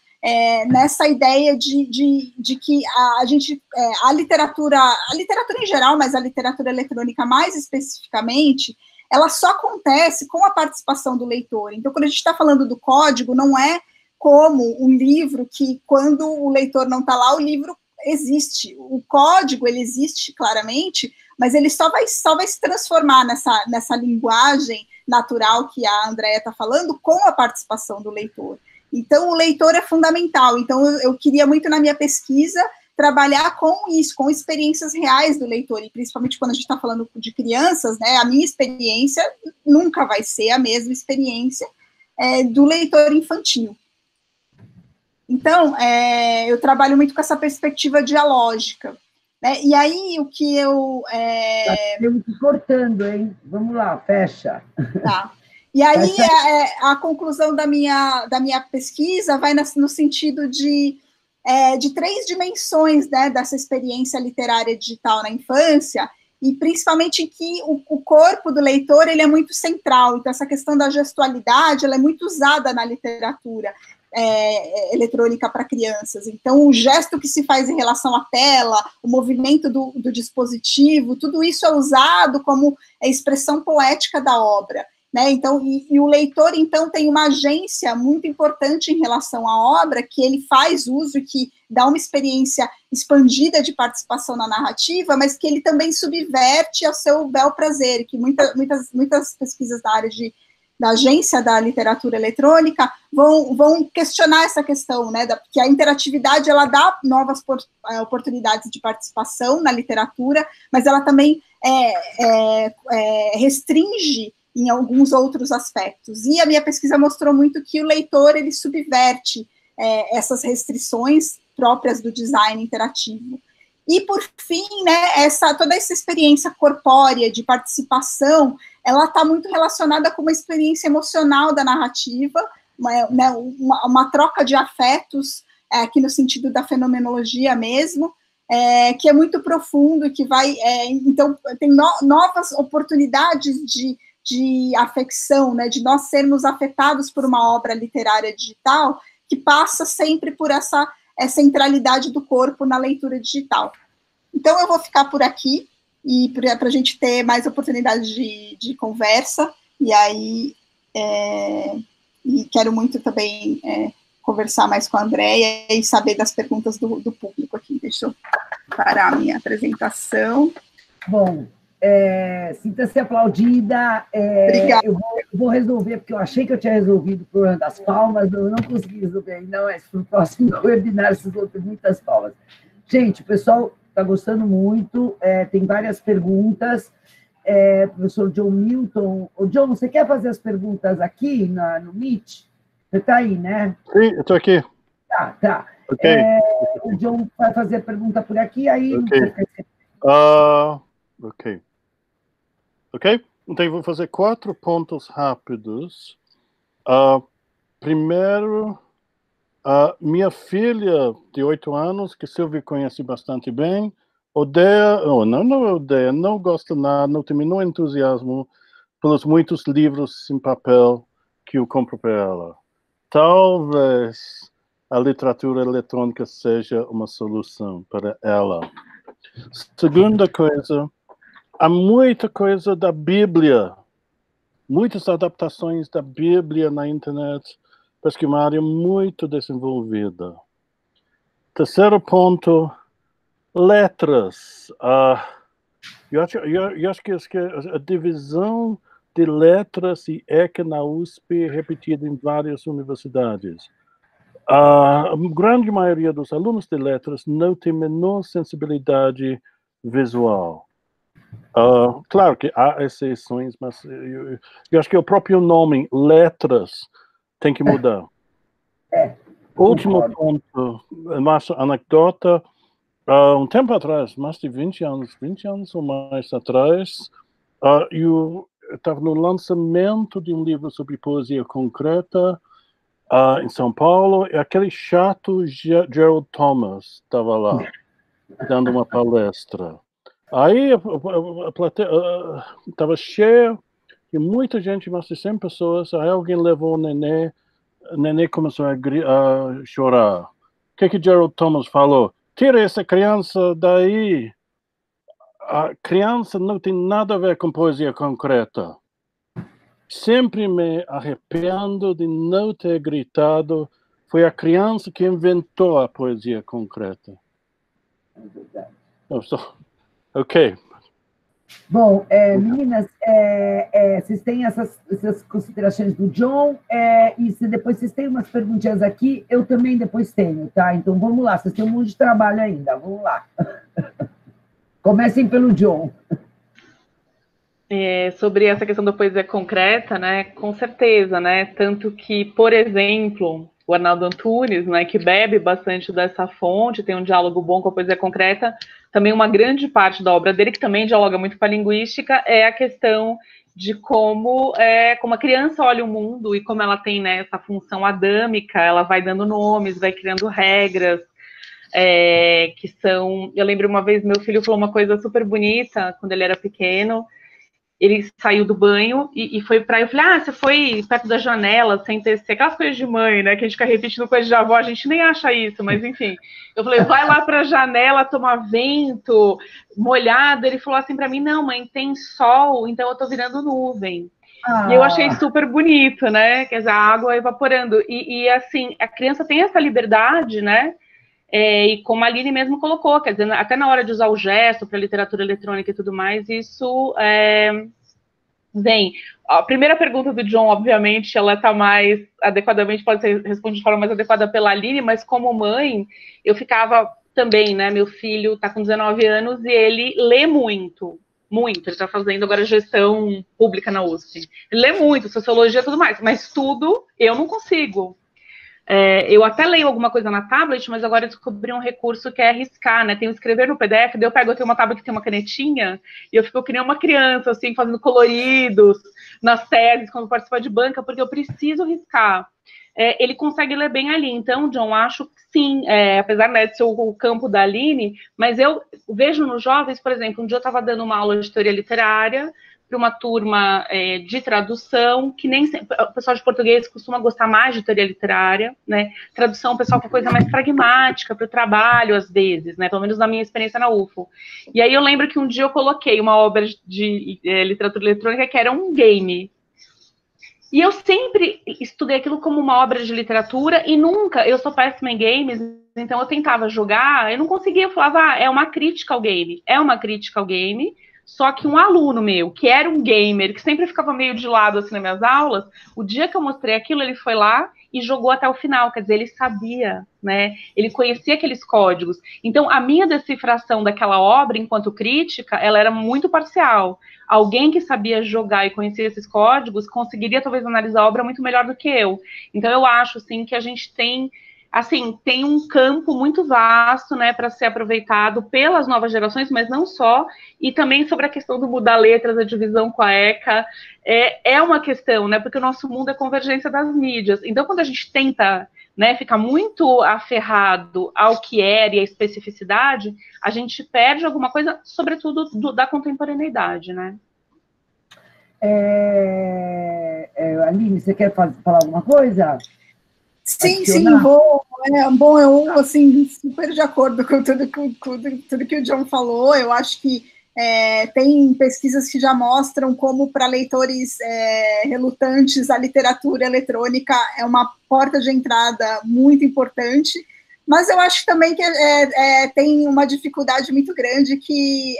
nessa ideia de que a literatura em geral, mas a literatura eletrônica mais especificamente, ela só acontece com a participação do leitor. Então, quando a gente está falando do código, não é como um livro que, quando o leitor não está lá, o livro existe. O código, ele existe claramente, mas ele só vai se transformar nessa linguagem natural que a Andréa está falando com a participação do leitor. Então, o leitor é fundamental. Então, eu queria muito, na minha pesquisa, trabalhar com isso, com experiências reais do leitor, e principalmente quando a gente está falando de crianças, né, a minha experiência nunca vai ser a mesma experiência do leitor infantil. Então, eu trabalho muito com essa perspectiva dialógica, né, e aí o que eu... Estamos cortando, hein? Vamos lá, fecha. Tá. E aí a conclusão da minha pesquisa vai no sentido de 3 dimensões, né, dessa experiência literária digital na infância, e principalmente que o corpo do leitor, ele é muito central. Então, essa questão da gestualidade, ela é muito usada na literatura eletrônica para crianças. Então, o gesto que se faz em relação à tela, o movimento do dispositivo, tudo isso é usado como expressão poética da obra. Né? Então, e o leitor, então, tem uma agência muito importante em relação à obra, que ele faz uso e que dá uma experiência expandida de participação na narrativa, mas que ele também subverte ao seu bel prazer, que muitas pesquisas da área da agência da literatura eletrônica vão questionar essa questão, né, que a interatividade, ela dá novas oportunidades de participação na literatura, mas ela também restringe em alguns outros aspectos. E a minha pesquisa mostrou muito que o leitor, ele subverte essas restrições próprias do design interativo. E, por fim, né, toda essa experiência corpórea de participação, ela está muito relacionada com uma experiência emocional da narrativa, uma troca de afetos, aqui no sentido da fenomenologia mesmo, que é muito profundo, que vai... então, tem novas oportunidades de afecção, né, de nós sermos afetados por uma obra literária digital, que passa sempre por essa centralidade do corpo na leitura digital. Então, eu vou ficar por aqui, e para a gente ter mais oportunidades de conversa, e aí e quero muito também conversar mais com a Andréa e saber das perguntas do público aqui. Deixa eu parar a minha apresentação. Bom, sinta-se aplaudida. Obrigada. Eu vou resolver, porque eu achei que eu tinha resolvido o problema das palmas, eu não consegui resolver ainda, mas para o próximo webinar vocês vão ter muitas palmas. Gente, o pessoal está gostando muito, tem várias perguntas. Professor John Milton. John, você quer fazer as perguntas aqui no Meet? Você está aí, né? Sim, eu estou aqui. Tá. Okay. O John vai fazer a pergunta por aqui, aí... Ok. Ok? Então, eu vou fazer 4 pontos rápidos. Primeiro, minha filha de 8 anos, que Silvia conhece bastante bem, não gosta nada, não tem nenhum entusiasmo pelos muitos livros em papel que eu compro para ela. Talvez a literatura eletrônica seja uma solução para ela. Segunda coisa, há muita coisa da Bíblia muitas adaptações da Bíblia na internet, parece que é uma área muito desenvolvida. Terceiro ponto, letras. Eu acho que a divisão de letras e ECA na USP é repetida em várias universidades. A grande maioria dos alunos de letras não tem menor sensibilidade visual. Claro que há exceções, mas eu acho que o próprio nome, letras, tem que mudar. Último ponto, mais anedota. Um tempo atrás, mais de 20 anos ou mais atrás, eu estava no lançamento de um livro sobre poesia concreta em São Paulo, e aquele chato Gerald Thomas estava lá, dando uma palestra. Aí a plateia estava cheia, e muita gente, mais de 100 pessoas, aí alguém levou o nenê começou a chorar. O que Gerald Thomas falou? Tira essa criança daí. A criança não tem nada a ver com poesia concreta. Sempre me arrependo de não ter gritado. Foi a criança que inventou a poesia concreta. Ok. Bom, meninas, vocês têm essas considerações do John, e depois vocês têm umas perguntinhas aqui, eu também depois tenho, tá? Então vamos lá, vocês têm um monte de trabalho ainda, vamos lá. Comecem pelo John. Sobre essa questão da poesia concreta, né? Com certeza, né? Tanto que, por exemplo, o Arnaldo Antunes, né, que bebe bastante dessa fonte, tem um diálogo bom com a poesia concreta, também uma grande parte da obra dele, que também dialoga muito com a linguística, é a questão de como a criança olha o mundo e como ela tem, né, essa função adâmica, ela vai dando nomes, vai criando regras, que são... Eu lembro uma vez, meu filho falou uma coisa super bonita, quando ele era pequeno, ele saiu do banho e foi pra... Eu falei, você foi perto da janela, sem tecer, aquelas coisas de mãe, né, que a gente fica repetindo coisas de avó, a gente nem acha isso, mas enfim. Eu falei, vai lá pra janela tomar vento, molhado. Ele falou assim pra mim, não, mãe, tem sol, então eu tô virando nuvem. E eu achei super bonito, né, quer dizer, a água evaporando. E assim, a criança tem essa liberdade, né, e como a Aline mesmo colocou, quer dizer, até na hora de usar o gesto para literatura eletrônica e tudo mais, isso vem. A primeira pergunta do John, obviamente, ela está mais adequadamente, pode ser respondida de forma mais adequada pela Aline, mas como mãe, eu ficava também, né, meu filho está com 19 anos e ele lê muito, ele está fazendo agora gestão pública na USP. Ele lê muito, sociologia e tudo mais, mas tudo eu não consigo. Eu até leio alguma coisa na tablet, mas agora eu descobri um recurso que é riscar, né? Tem o escrever no PDF, daí eu tenho uma tablet que tem uma canetinha, e eu fico que nem uma criança, assim, fazendo coloridos nas teses, quando participa de banca, porque eu preciso riscar. Ele consegue ler bem ali, então, John, acho que sim, apesar, né, de ser o campo da Aline, mas eu vejo nos jovens, por exemplo, um dia eu estava dando uma aula de teoria literária, para uma turma de tradução, que nem sempre, o pessoal de português costuma gostar mais de teoria literária, né? Tradução, o pessoal com coisa mais pragmática para o trabalho, às vezes, né? Pelo menos na minha experiência na UFO. E aí eu lembro que um dia eu coloquei uma obra de literatura eletrônica que era um game. E eu sempre estudei aquilo como uma obra de literatura e nunca, eu sou péssima em games, então eu tentava jogar, eu não conseguia, eu falava, é uma crítica ao game, só que um aluno meu, que era um gamer, que sempre ficava meio de lado assim nas minhas aulas, o dia que eu mostrei aquilo, ele foi lá e jogou até o final, quer dizer, ele sabia, né? Ele conhecia aqueles códigos. Então, a minha decifração daquela obra, enquanto crítica, ela era muito parcial. Alguém que sabia jogar e conhecia esses códigos conseguiria, talvez, analisar a obra muito melhor do que eu. Então, eu acho, assim, que a gente tem... Assim, tem um campo muito vasto, né, para ser aproveitado pelas novas gerações, mas não só, e também sobre a questão do mudar letras, a divisão com a ECA, é uma questão, né, porque o nosso mundo é convergência das mídias. Então, quando a gente tenta, né, ficar muito aferrado ao que era e à especificidade, a gente perde alguma coisa, sobretudo da contemporaneidade, né? Aline, você quer falar alguma coisa? Sim, vou. Eu, assim, super de acordo com tudo que o John falou. Eu acho que Tem pesquisas que já mostram como, para leitores relutantes, a literatura eletrônica é uma porta de entrada muito importante, mas eu acho também que tem uma dificuldade muito grande, que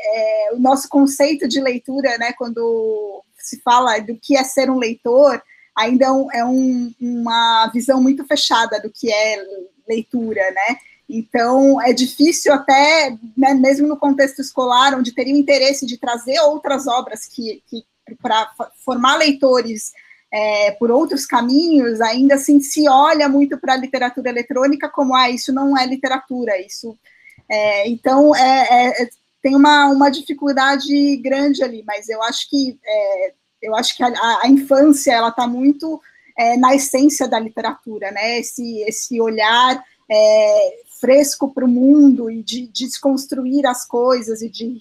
o nosso conceito de leitura, né, quando se fala do que é ser um leitor, ainda é uma visão muito fechada do que é leitura, né? Então, é difícil até, né, mesmo no contexto escolar, onde teria o interesse de trazer outras obras para formar leitores por outros caminhos, ainda assim se olha muito para a literatura eletrônica como, isso não é literatura, isso... então, tem uma dificuldade grande ali, mas eu acho que a infância, ela está muito na essência da literatura, né? Esse olhar fresco para o mundo e de desconstruir as coisas e de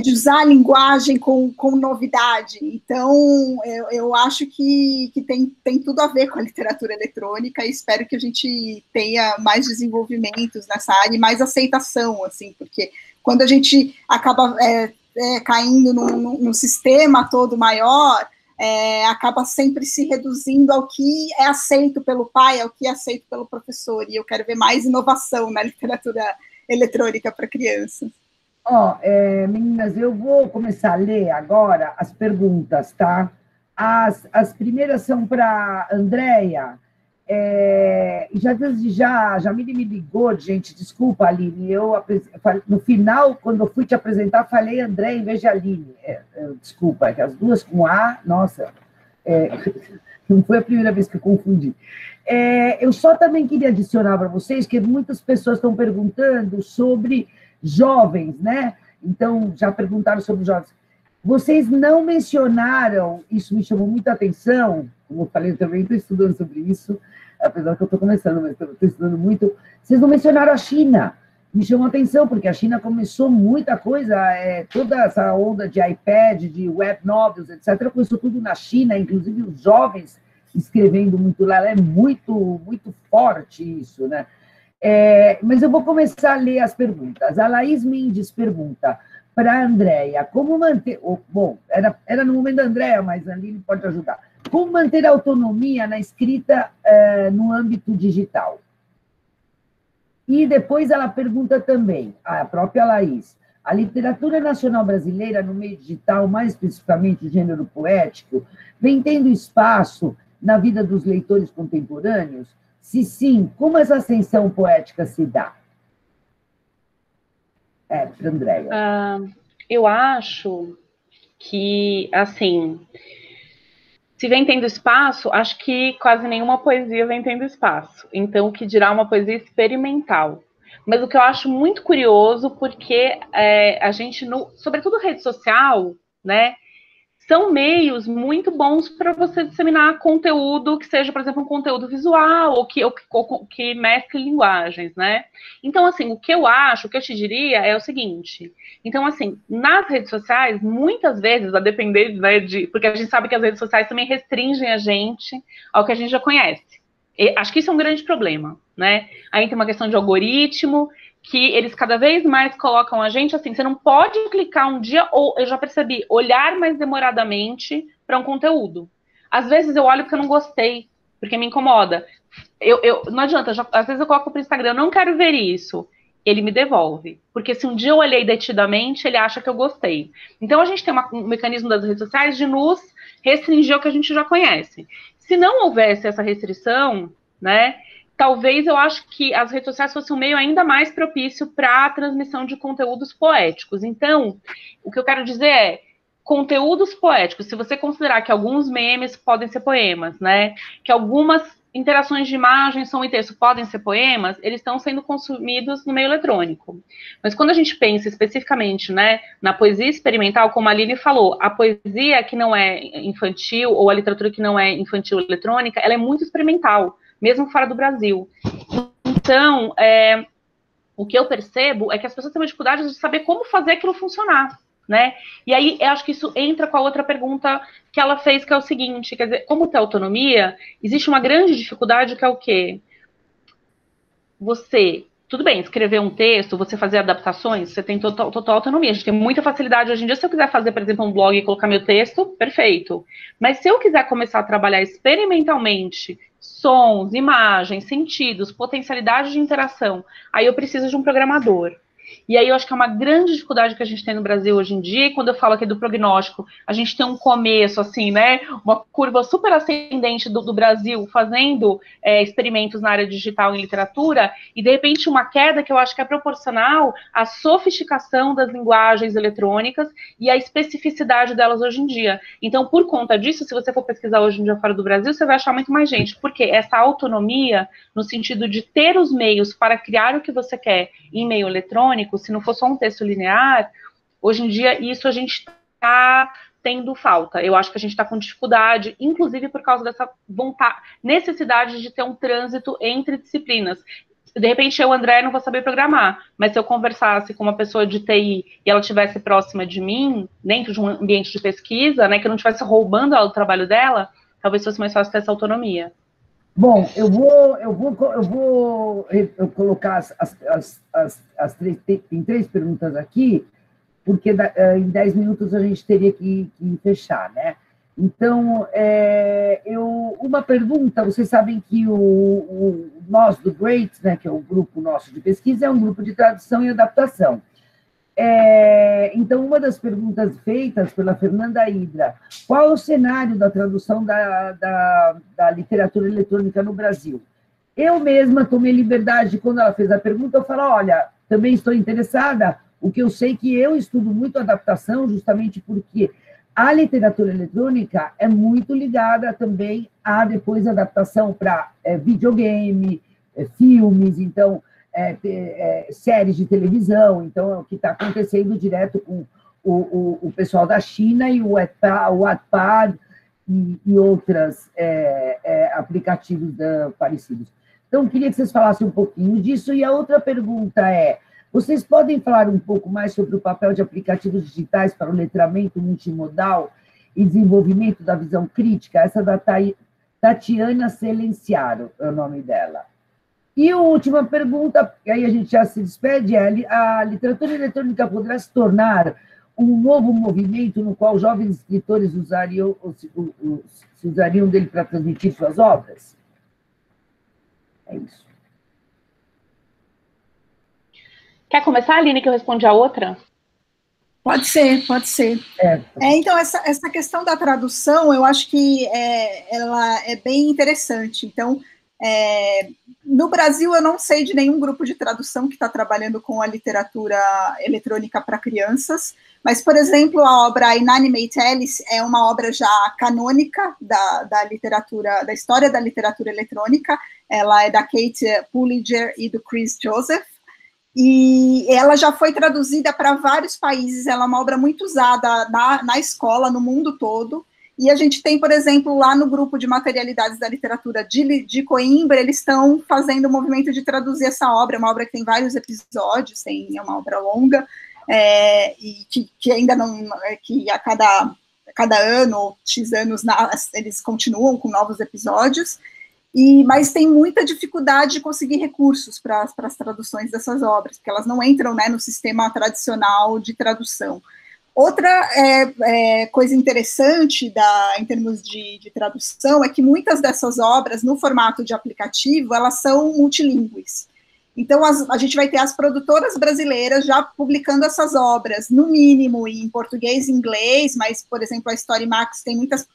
usar a linguagem com novidade. Então, eu acho que tem tudo a ver com a literatura eletrônica, e espero que a gente tenha mais desenvolvimentos nessa área e mais aceitação, assim, porque quando a gente acaba caindo num sistema todo maior, acaba sempre se reduzindo ao que é aceito pelo pai, ao que é aceito pelo professor, e eu quero ver mais inovação na literatura eletrônica para crianças. Meninas, eu vou começar a ler agora as perguntas, tá? As primeiras são para a Andréia. Já me ligou, gente, desculpa, Aline, no final, quando eu fui te apresentar, falei Andréia em vez de Aline. Desculpa, que as duas com A, nossa, não foi a primeira vez que eu confundi. Eu só também queria adicionar para vocês que muitas pessoas estão perguntando sobre jovens, né? Então, já perguntaram sobre jovens. Vocês não mencionaram, isso me chamou muita atenção, como eu falei, eu também estou estudando sobre isso, apesar que eu estou começando, mas estou estudando muito. Vocês não mencionaram a China. Me chamou a atenção, porque a China começou muita coisa, toda essa onda de iPad, de web novels, etc., começou tudo na China, inclusive os jovens escrevendo muito lá, é muito, muito forte isso, né? Mas eu vou começar a ler as perguntas. A Laís Mendes pergunta para a Andréia, como manter... Bom, era no momento da Andréia, mas a Aline pode ajudar. Como manter a autonomia na escrita no âmbito digital? E depois ela pergunta também, a própria Laís, a literatura nacional brasileira no meio digital, mais especificamente o gênero poético, vem tendo espaço na vida dos leitores contemporâneos? Se sim, como essa ascensão poética se dá? Para a Andréia. Eu acho que, assim, se vem tendo espaço, acho que quase nenhuma poesia vem tendo espaço. Então, o que dirá uma poesia experimental. Mas o que eu acho muito curioso, porque a gente, sobretudo rede social, né, são meios muito bons para você disseminar conteúdo que seja, por exemplo, um conteúdo visual ou que mescle linguagens, né? Então, assim, o que eu te diria é o seguinte. Então, assim, nas redes sociais, muitas vezes, a depender, né, porque a gente sabe que as redes sociais também restringem a gente ao que a gente já conhece. E acho que isso é um grande problema, né? Aí tem uma questão de algoritmo, que eles cada vez mais colocam a gente assim, você não pode clicar um dia, ou eu já percebi, olhar mais demoradamente para um conteúdo. Às vezes eu olho porque eu não gostei, porque me incomoda. Não adianta, às vezes eu coloco para o Instagram, eu não quero ver isso. Ele me devolve. Porque se um dia eu olhei detidamente, ele acha que eu gostei. Então a gente tem um mecanismo das redes sociais de nos restringir ao que a gente já conhece. Se não houvesse essa restrição, né, talvez eu acho que as redes sociais fossem um meio ainda mais propício para a transmissão de conteúdos poéticos. Então, o que eu quero dizer é, conteúdos poéticos, se você considerar que alguns memes podem ser poemas, né, que algumas interações de imagens, som e texto podem ser poemas, eles estão sendo consumidos no meio eletrônico. Mas quando a gente pensa especificamente, né, na poesia experimental, como a Aline falou, a poesia que não é infantil, ou a literatura que não é infantil eletrônica, ela é muito experimental, mesmo fora do Brasil. Então, o que eu percebo é que as pessoas têm uma dificuldade de saber como fazer aquilo funcionar, né? E aí, eu acho que isso entra com a outra pergunta que ela fez, que é o seguinte, quer dizer, como ter autonomia, existe uma grande dificuldade que é o quê? Você tudo bem, escrever um texto, você fazer adaptações, você tem total autonomia. A gente tem muita facilidade hoje em dia. Se eu quiser fazer, por exemplo, um blog e colocar meu texto, perfeito. Mas se eu quiser começar a trabalhar experimentalmente sons, imagens, sentidos, potencialidade de interação, aí eu preciso de um programador. E aí eu acho que é uma grande dificuldade que a gente tem no Brasil hoje em dia, e quando eu falo aqui do prognóstico, a gente tem um começo, assim, né, uma curva super ascendente do Brasil, fazendo experimentos na área digital em literatura, e de repente uma queda que eu acho que é proporcional à sofisticação das linguagens eletrônicas e à especificidade delas hoje em dia. Então, por conta disso, se você for pesquisar hoje em dia fora do Brasil, você vai achar muito mais gente, porque essa autonomia, no sentido de ter os meios para criar o que você quer em meio eletrônico, se não for só um texto linear, hoje em dia isso a gente está tendo falta. Eu acho que a gente está com dificuldade, inclusive por causa dessa vontade, necessidade de ter um trânsito entre disciplinas. De repente eu, André, não vou saber programar, mas se eu conversasse com uma pessoa de TI e ela estivesse próxima de mim, dentro de um ambiente de pesquisa, né, que eu não estivesse roubando ela do trabalho dela, talvez fosse mais fácil ter essa autonomia. Bom, eu vou colocar as três, tem 3 perguntas aqui, porque em 10 minutos a gente teria que fechar, né? Então, uma pergunta, vocês sabem que nós do GREAT, né, que é o grupo nosso de pesquisa, é um grupo de tradução e adaptação. Então, uma das perguntas feitas pela Fernanda Hydra, qual é o cenário da tradução da literatura eletrônica no Brasil? Eu mesma tomei liberdade de, quando ela fez a pergunta, eu falar, olha, também estou interessada, o que eu sei que eu estudo muito adaptação, justamente porque a literatura eletrônica é muito ligada também a, depois, adaptação para videogame, filmes, então... séries de televisão, então é o que está acontecendo direto com o pessoal da China e o Wattpad e outros aplicativos parecidos. Então, queria que vocês falassem um pouquinho disso. E a outra pergunta é, vocês podem falar um pouco mais sobre o papel de aplicativos digitais para o letramento multimodal e desenvolvimento da visão crítica? Essa da Tatiana Silenciaro é o nome dela. E a última pergunta, e aí a gente já se despede, a literatura eletrônica poderá se tornar um novo movimento no qual jovens escritores se usariam dele para transmitir suas obras? É isso. Quer começar, Aline, que eu respondi a outra? Pode ser, pode ser. Então, essa questão da tradução, eu acho que ela é bem interessante. Então, no Brasil, eu não sei de nenhum grupo de tradução que está trabalhando com a literatura eletrônica para crianças, mas, por exemplo, a obra Inanimate Alice é uma obra já canônica da literatura, da história da literatura eletrônica. Ela é da Kate Pullinger e do Chris Joseph, e ela já foi traduzida para vários países. Ela é uma obra muito usada na escola, no mundo todo. E a gente tem, por exemplo, lá no grupo de materialidades da literatura de Coimbra, eles estão fazendo o movimento de traduzir essa obra, uma obra que tem vários episódios, é uma obra longa, e que ainda não, que a cada ano, ou X anos, eles continuam com novos episódios, mas tem muita dificuldade de conseguir recursos para as traduções dessas obras, porque elas não entram, né, no sistema tradicional de tradução. Outra coisa interessante em termos de tradução é que muitas dessas obras, no formato de aplicativo, elas são multilingües. Então, a gente vai ter as produtoras brasileiras já publicando essas obras, no mínimo em português e inglês, mas, por exemplo, a Storymax tem muitas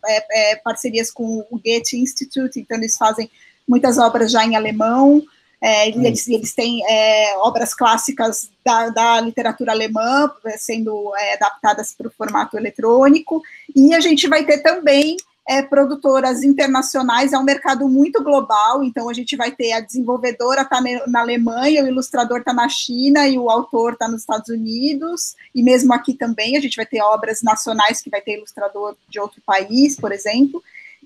parcerias com o Goethe Institute, então eles fazem muitas obras já em alemão. Eles têm obras clássicas da literatura alemã sendo adaptadas para o formato eletrônico, e a gente vai ter também produtoras internacionais. É um mercado muito global, então a gente vai ter a desenvolvedora está na Alemanha, o ilustrador está na China e o autor está nos Estados Unidos, e mesmo aqui também a gente vai ter obras nacionais que vai ter ilustrador de outro país, por exemplo.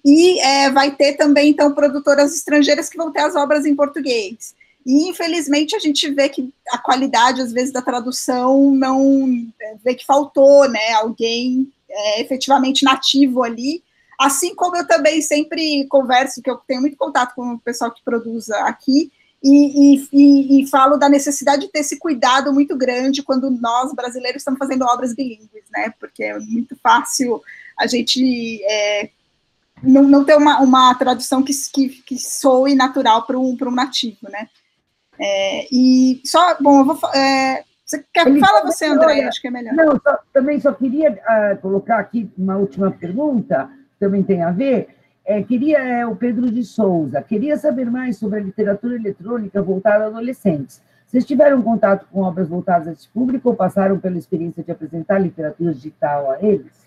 E vai ter também, então, produtoras estrangeiras que vão ter as obras em português. E, infelizmente, a gente vê que a qualidade, às vezes, da tradução não... vê que faltou, né, alguém efetivamente nativo ali. Assim como eu também sempre converso, que eu tenho muito contato com o pessoal que produz aqui, e falo da necessidade de ter esse cuidado muito grande quando nós, brasileiros, estamos fazendo obras bilíngues, né? Porque é muito fácil a gente não ter uma tradução que soe natural para um nativo, né? E só, bom, eu vou... você fala você, André, acho que é melhor. Não, também só queria colocar aqui uma última pergunta, também tem a ver. O Pedro de Souza, queria saber mais sobre a literatura eletrônica voltada a adolescentes. Vocês tiveram contato com obras voltadas a esse público ou passaram pela experiência de apresentar literatura digital a eles?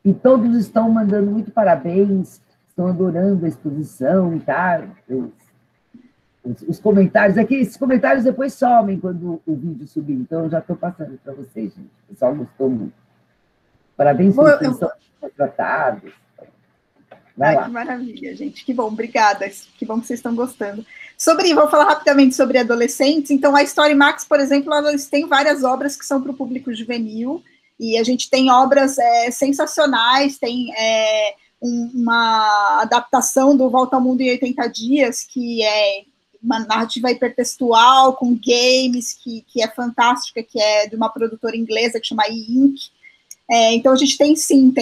E todos estão mandando muito parabéns, estão adorando a exposição e tal. Os comentários, esses comentários depois somem quando o vídeo subir, então eu já estou passando para vocês, gente. O pessoal gostou muito. Parabéns por são tratados. Que maravilha, gente. Que bom, obrigada. Que bom que vocês estão gostando. Vou falar rapidamente sobre adolescentes. Então, a Storymax, por exemplo, eles têm várias obras que são para o público juvenil, e a gente tem obras sensacionais, tem uma adaptação do Volta ao Mundo em 80 Dias, que é uma narrativa hipertextual, com games, que é fantástica, que é de uma produtora inglesa que chama E-Ink. Então, a gente tem sim,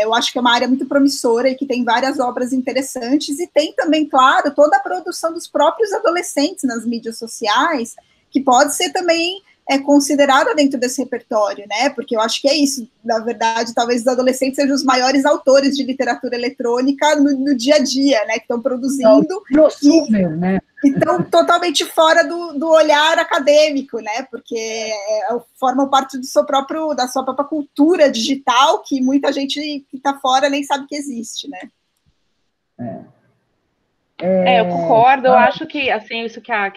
eu acho que é uma área muito promissora e que tem várias obras interessantes, e tem também, claro, toda a produção dos próprios adolescentes nas mídias sociais, que pode ser também considerada dentro desse repertório, né? Porque eu acho que é isso, na verdade, talvez os adolescentes sejam os maiores autores de literatura eletrônica no dia a dia, né? Que estão produzindo. Prosumer, né? Então, totalmente fora do olhar acadêmico, né? Porque formam parte da sua própria cultura digital, que muita gente que está fora nem sabe que existe, né? Eu concordo, eu acho que, assim, isso que a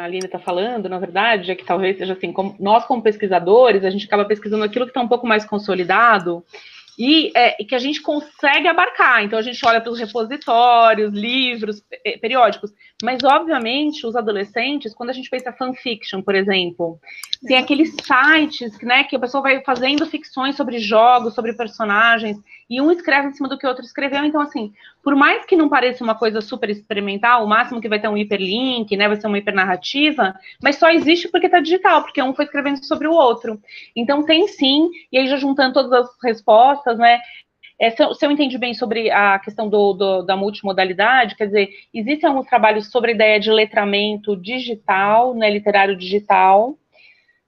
Aline está falando, na verdade, é que talvez seja assim, nós como pesquisadores, a gente acaba pesquisando aquilo que está um pouco mais consolidado, e que a gente consegue abarcar. Então, a gente olha para os repositórios, livros, periódicos, mas, obviamente, os adolescentes, quando a gente pensa fanfiction, por exemplo, tem aqueles sites, né, que a pessoa vai fazendo ficções sobre jogos, sobre personagens, e um escreve em cima do que o outro escreveu. Então, assim, por mais que não pareça uma coisa super experimental, o máximo que vai ter um hiperlink, né, vai ser uma hipernarrativa, mas só existe porque está digital, porque um foi escrevendo sobre o outro. Então, tem sim, e aí já juntando todas as respostas, né, se eu entendi bem sobre a questão da multimodalidade, quer dizer, existem alguns trabalhos sobre a ideia de letramento digital, né, literário digital,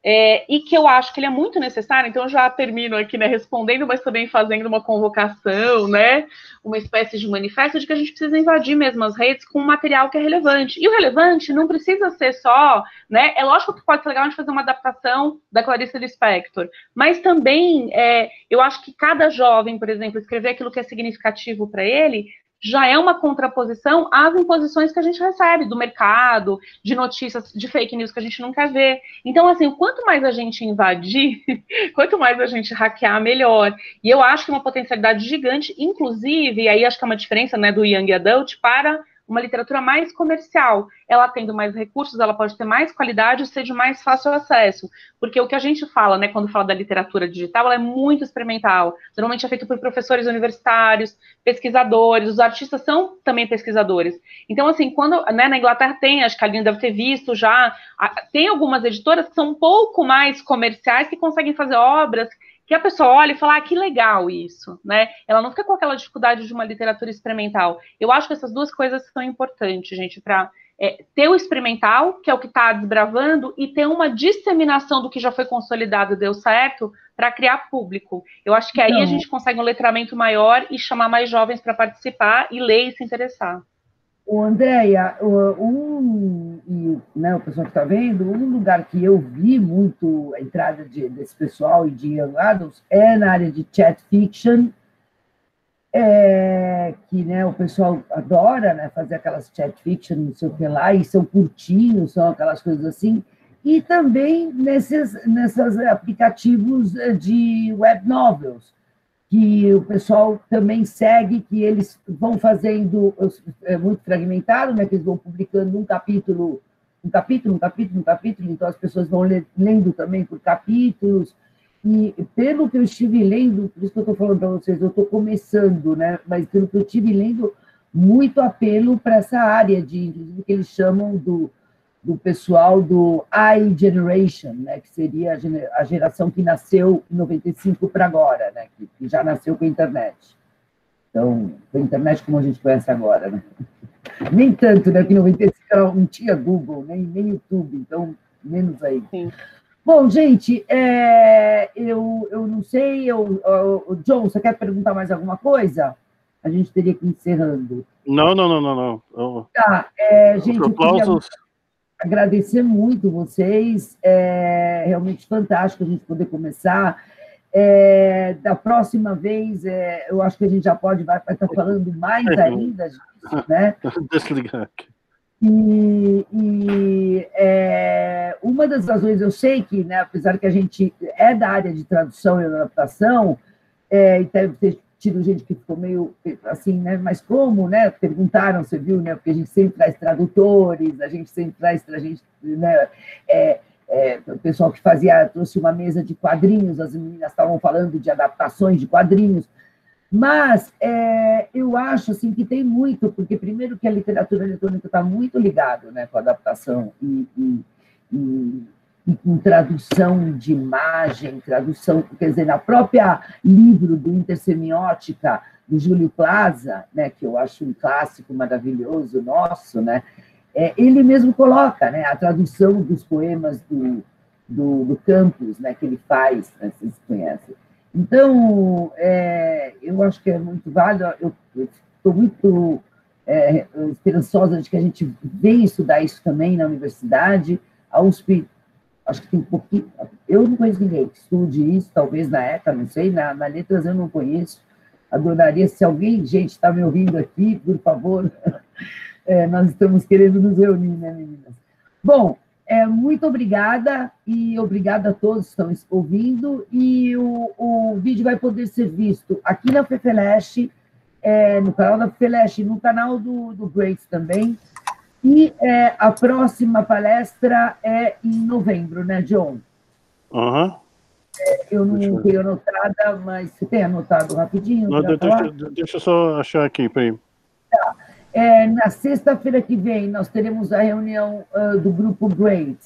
e que eu acho que ele é muito necessário. Então eu já termino aqui, né, respondendo, mas também fazendo uma convocação, né, uma espécie de manifesto de que a gente precisa invadir mesmo as redes com um material que é relevante. E o relevante não precisa ser só, né, é lógico que pode ser legal a gente fazer uma adaptação da Clarice Lispector, mas também eu acho que cada jovem, por exemplo, escrever aquilo que é significativo para ele, já é uma contraposição às imposições que a gente recebe do mercado, de notícias, de fake news que a gente não quer ver. Então, assim, quanto mais a gente invadir, quanto mais a gente hackear, melhor. E eu acho que é uma potencialidade gigante, inclusive, e aí acho que é uma diferença, né, do young adult para uma literatura mais comercial. Ela tendo mais recursos, ela pode ter mais qualidade e ser de mais fácil acesso. Porque o que a gente fala, né, quando fala da literatura digital, ela é muito experimental. Normalmente é feito por professores universitários, pesquisadores, os artistas são também pesquisadores. Então, assim, quando, né, na Inglaterra tem, acho que a Aline deve ter visto já, tem algumas editoras que são um pouco mais comerciais, que conseguem fazer obras que a pessoa olha e fala, que legal isso, né? Ela não fica com aquela dificuldade de uma literatura experimental. Eu acho que essas duas coisas são importantes, gente, para ter o experimental, que é o que está desbravando, e ter uma disseminação do que já foi consolidado e deu certo, para criar público. Eu acho que aí a gente consegue um letramento maior e chamar mais jovens para participar e ler e se interessar. Andréia, né, o pessoal que está vendo, um lugar que eu vi muito a entrada desse pessoal e de young adults é na área de chat fiction, que, né, o pessoal adora, né, fazer aquelas chat fiction, não sei o que lá, e são curtinhos, são aquelas coisas assim, e também nesses aplicativos de web novels, que o pessoal também segue, que eles vão fazendo, muito fragmentado, né, que eles vão publicando um capítulo, então as pessoas vão lendo também por capítulos, e pelo que eu estive lendo, por isso que eu estou falando para vocês, eu estou começando, né, mas pelo que eu estive lendo, muito apelo para essa área de que eles chamam do pessoal do iGeneration, né, que seria a geração que nasceu em 95 para agora, né, que já nasceu com a internet. Então, com a internet como a gente conhece agora, né? Nem tanto, né, que em 95 não tinha Google, nem YouTube, então, menos aí. Sim. Bom, gente, eu não sei, John, você quer perguntar mais alguma coisa? A gente teria que ir encerrando. Não. Tá, gente, eu queria agradecer muito vocês, realmente fantástico a gente poder começar. Da próxima vez, eu acho que a gente já vai estar falando mais ainda disso, né? Desligar aqui. Uma das razões, eu sei que, né, apesar que a gente é da área de tradução e adaptação, e deve ter tido gente que ficou meio assim, né, mas como, né, perguntaram, você viu, né, porque a gente sempre traz tradutores, a gente sempre traz, né, o pessoal que trouxe uma mesa de quadrinhos, as meninas estavam falando de adaptações de quadrinhos, mas eu acho assim, que tem muito, porque primeiro que a literatura eletrônica está muito ligada, né, com a adaptação e com tradução de imagem, tradução, quer dizer, na própria livro do Intersemiótica, do Júlio Plaza, né, que eu acho um clássico maravilhoso nosso, né, ele mesmo coloca, né, a tradução dos poemas do Campos, né, que ele faz, né, vocês conhecem. Então, eu acho que é muito válido, eu estou muito esperançosa de que a gente venha estudar isso também na universidade. A USP, acho que tem um pouquinho, eu não conheço ninguém que estude isso, talvez na ECA, não sei, na Letras eu não conheço, adoraria, se alguém, gente, está me ouvindo aqui, por favor, nós estamos querendo nos reunir, né, meninas? Bom, muito obrigada, e obrigada a todos que estão ouvindo, e o vídeo vai poder ser visto aqui na FEFELESH, no canal da FEFELESH, no canal do Greats também, e a próxima palestra é em novembro, né, John? Eu não tenho anotada, mas você tem anotado rapidinho? Não, deixa eu só achar aqui, peraí. Tá. Na sexta-feira que vem, nós teremos a reunião do Grupo Great,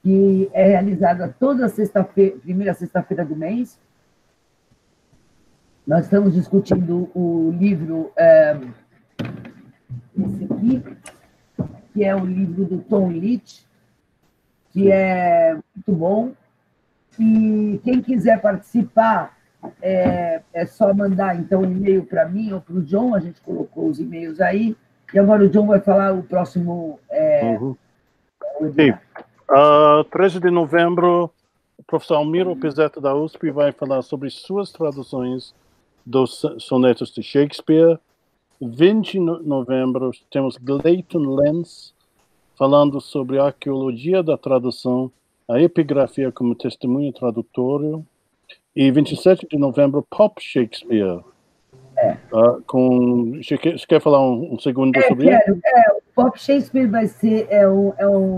que é realizada toda sexta-feira, primeira sexta-feira do mês. Nós estamos discutindo o livro, esse aqui, que é o livro do Tom Leach, que é muito bom. E quem quiser participar, é só mandar, então, um e-mail para mim ou para o John, a gente colocou os e-mails aí, e agora o John vai falar o próximo webinar. 13 de novembro, o professor Almiro Pizzetto da USP vai falar sobre suas traduções dos sonetos de Shakespeare. 20 de novembro, temos Gleiton Lenz falando sobre a arqueologia da tradução, a epigrafia como testemunho tradutório. E 27 de novembro, Pop Shakespeare. Você quer falar um segundo sobre isso? O Pop Shakespeare vai ser,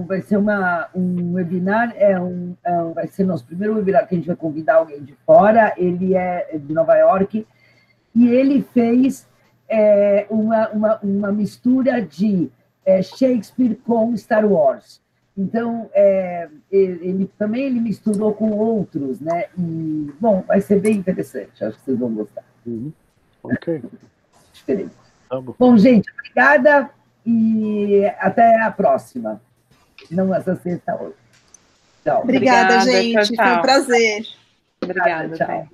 vai ser um webinar, vai ser nosso primeiro webinar que a gente vai convidar alguém de fora. Ele é de Nova York e ele fez uma mistura de Shakespeare com Star Wars. Então, ele misturou com outros, né? E, bom, vai ser bem interessante, acho que vocês vão gostar. Ok. Diferente. Tá bom. Bom, gente, obrigada e até a próxima. Não essa sexta, outra. Tchau. Obrigada, gente. Tchau, tchau. Foi um prazer. Obrigada, tchau.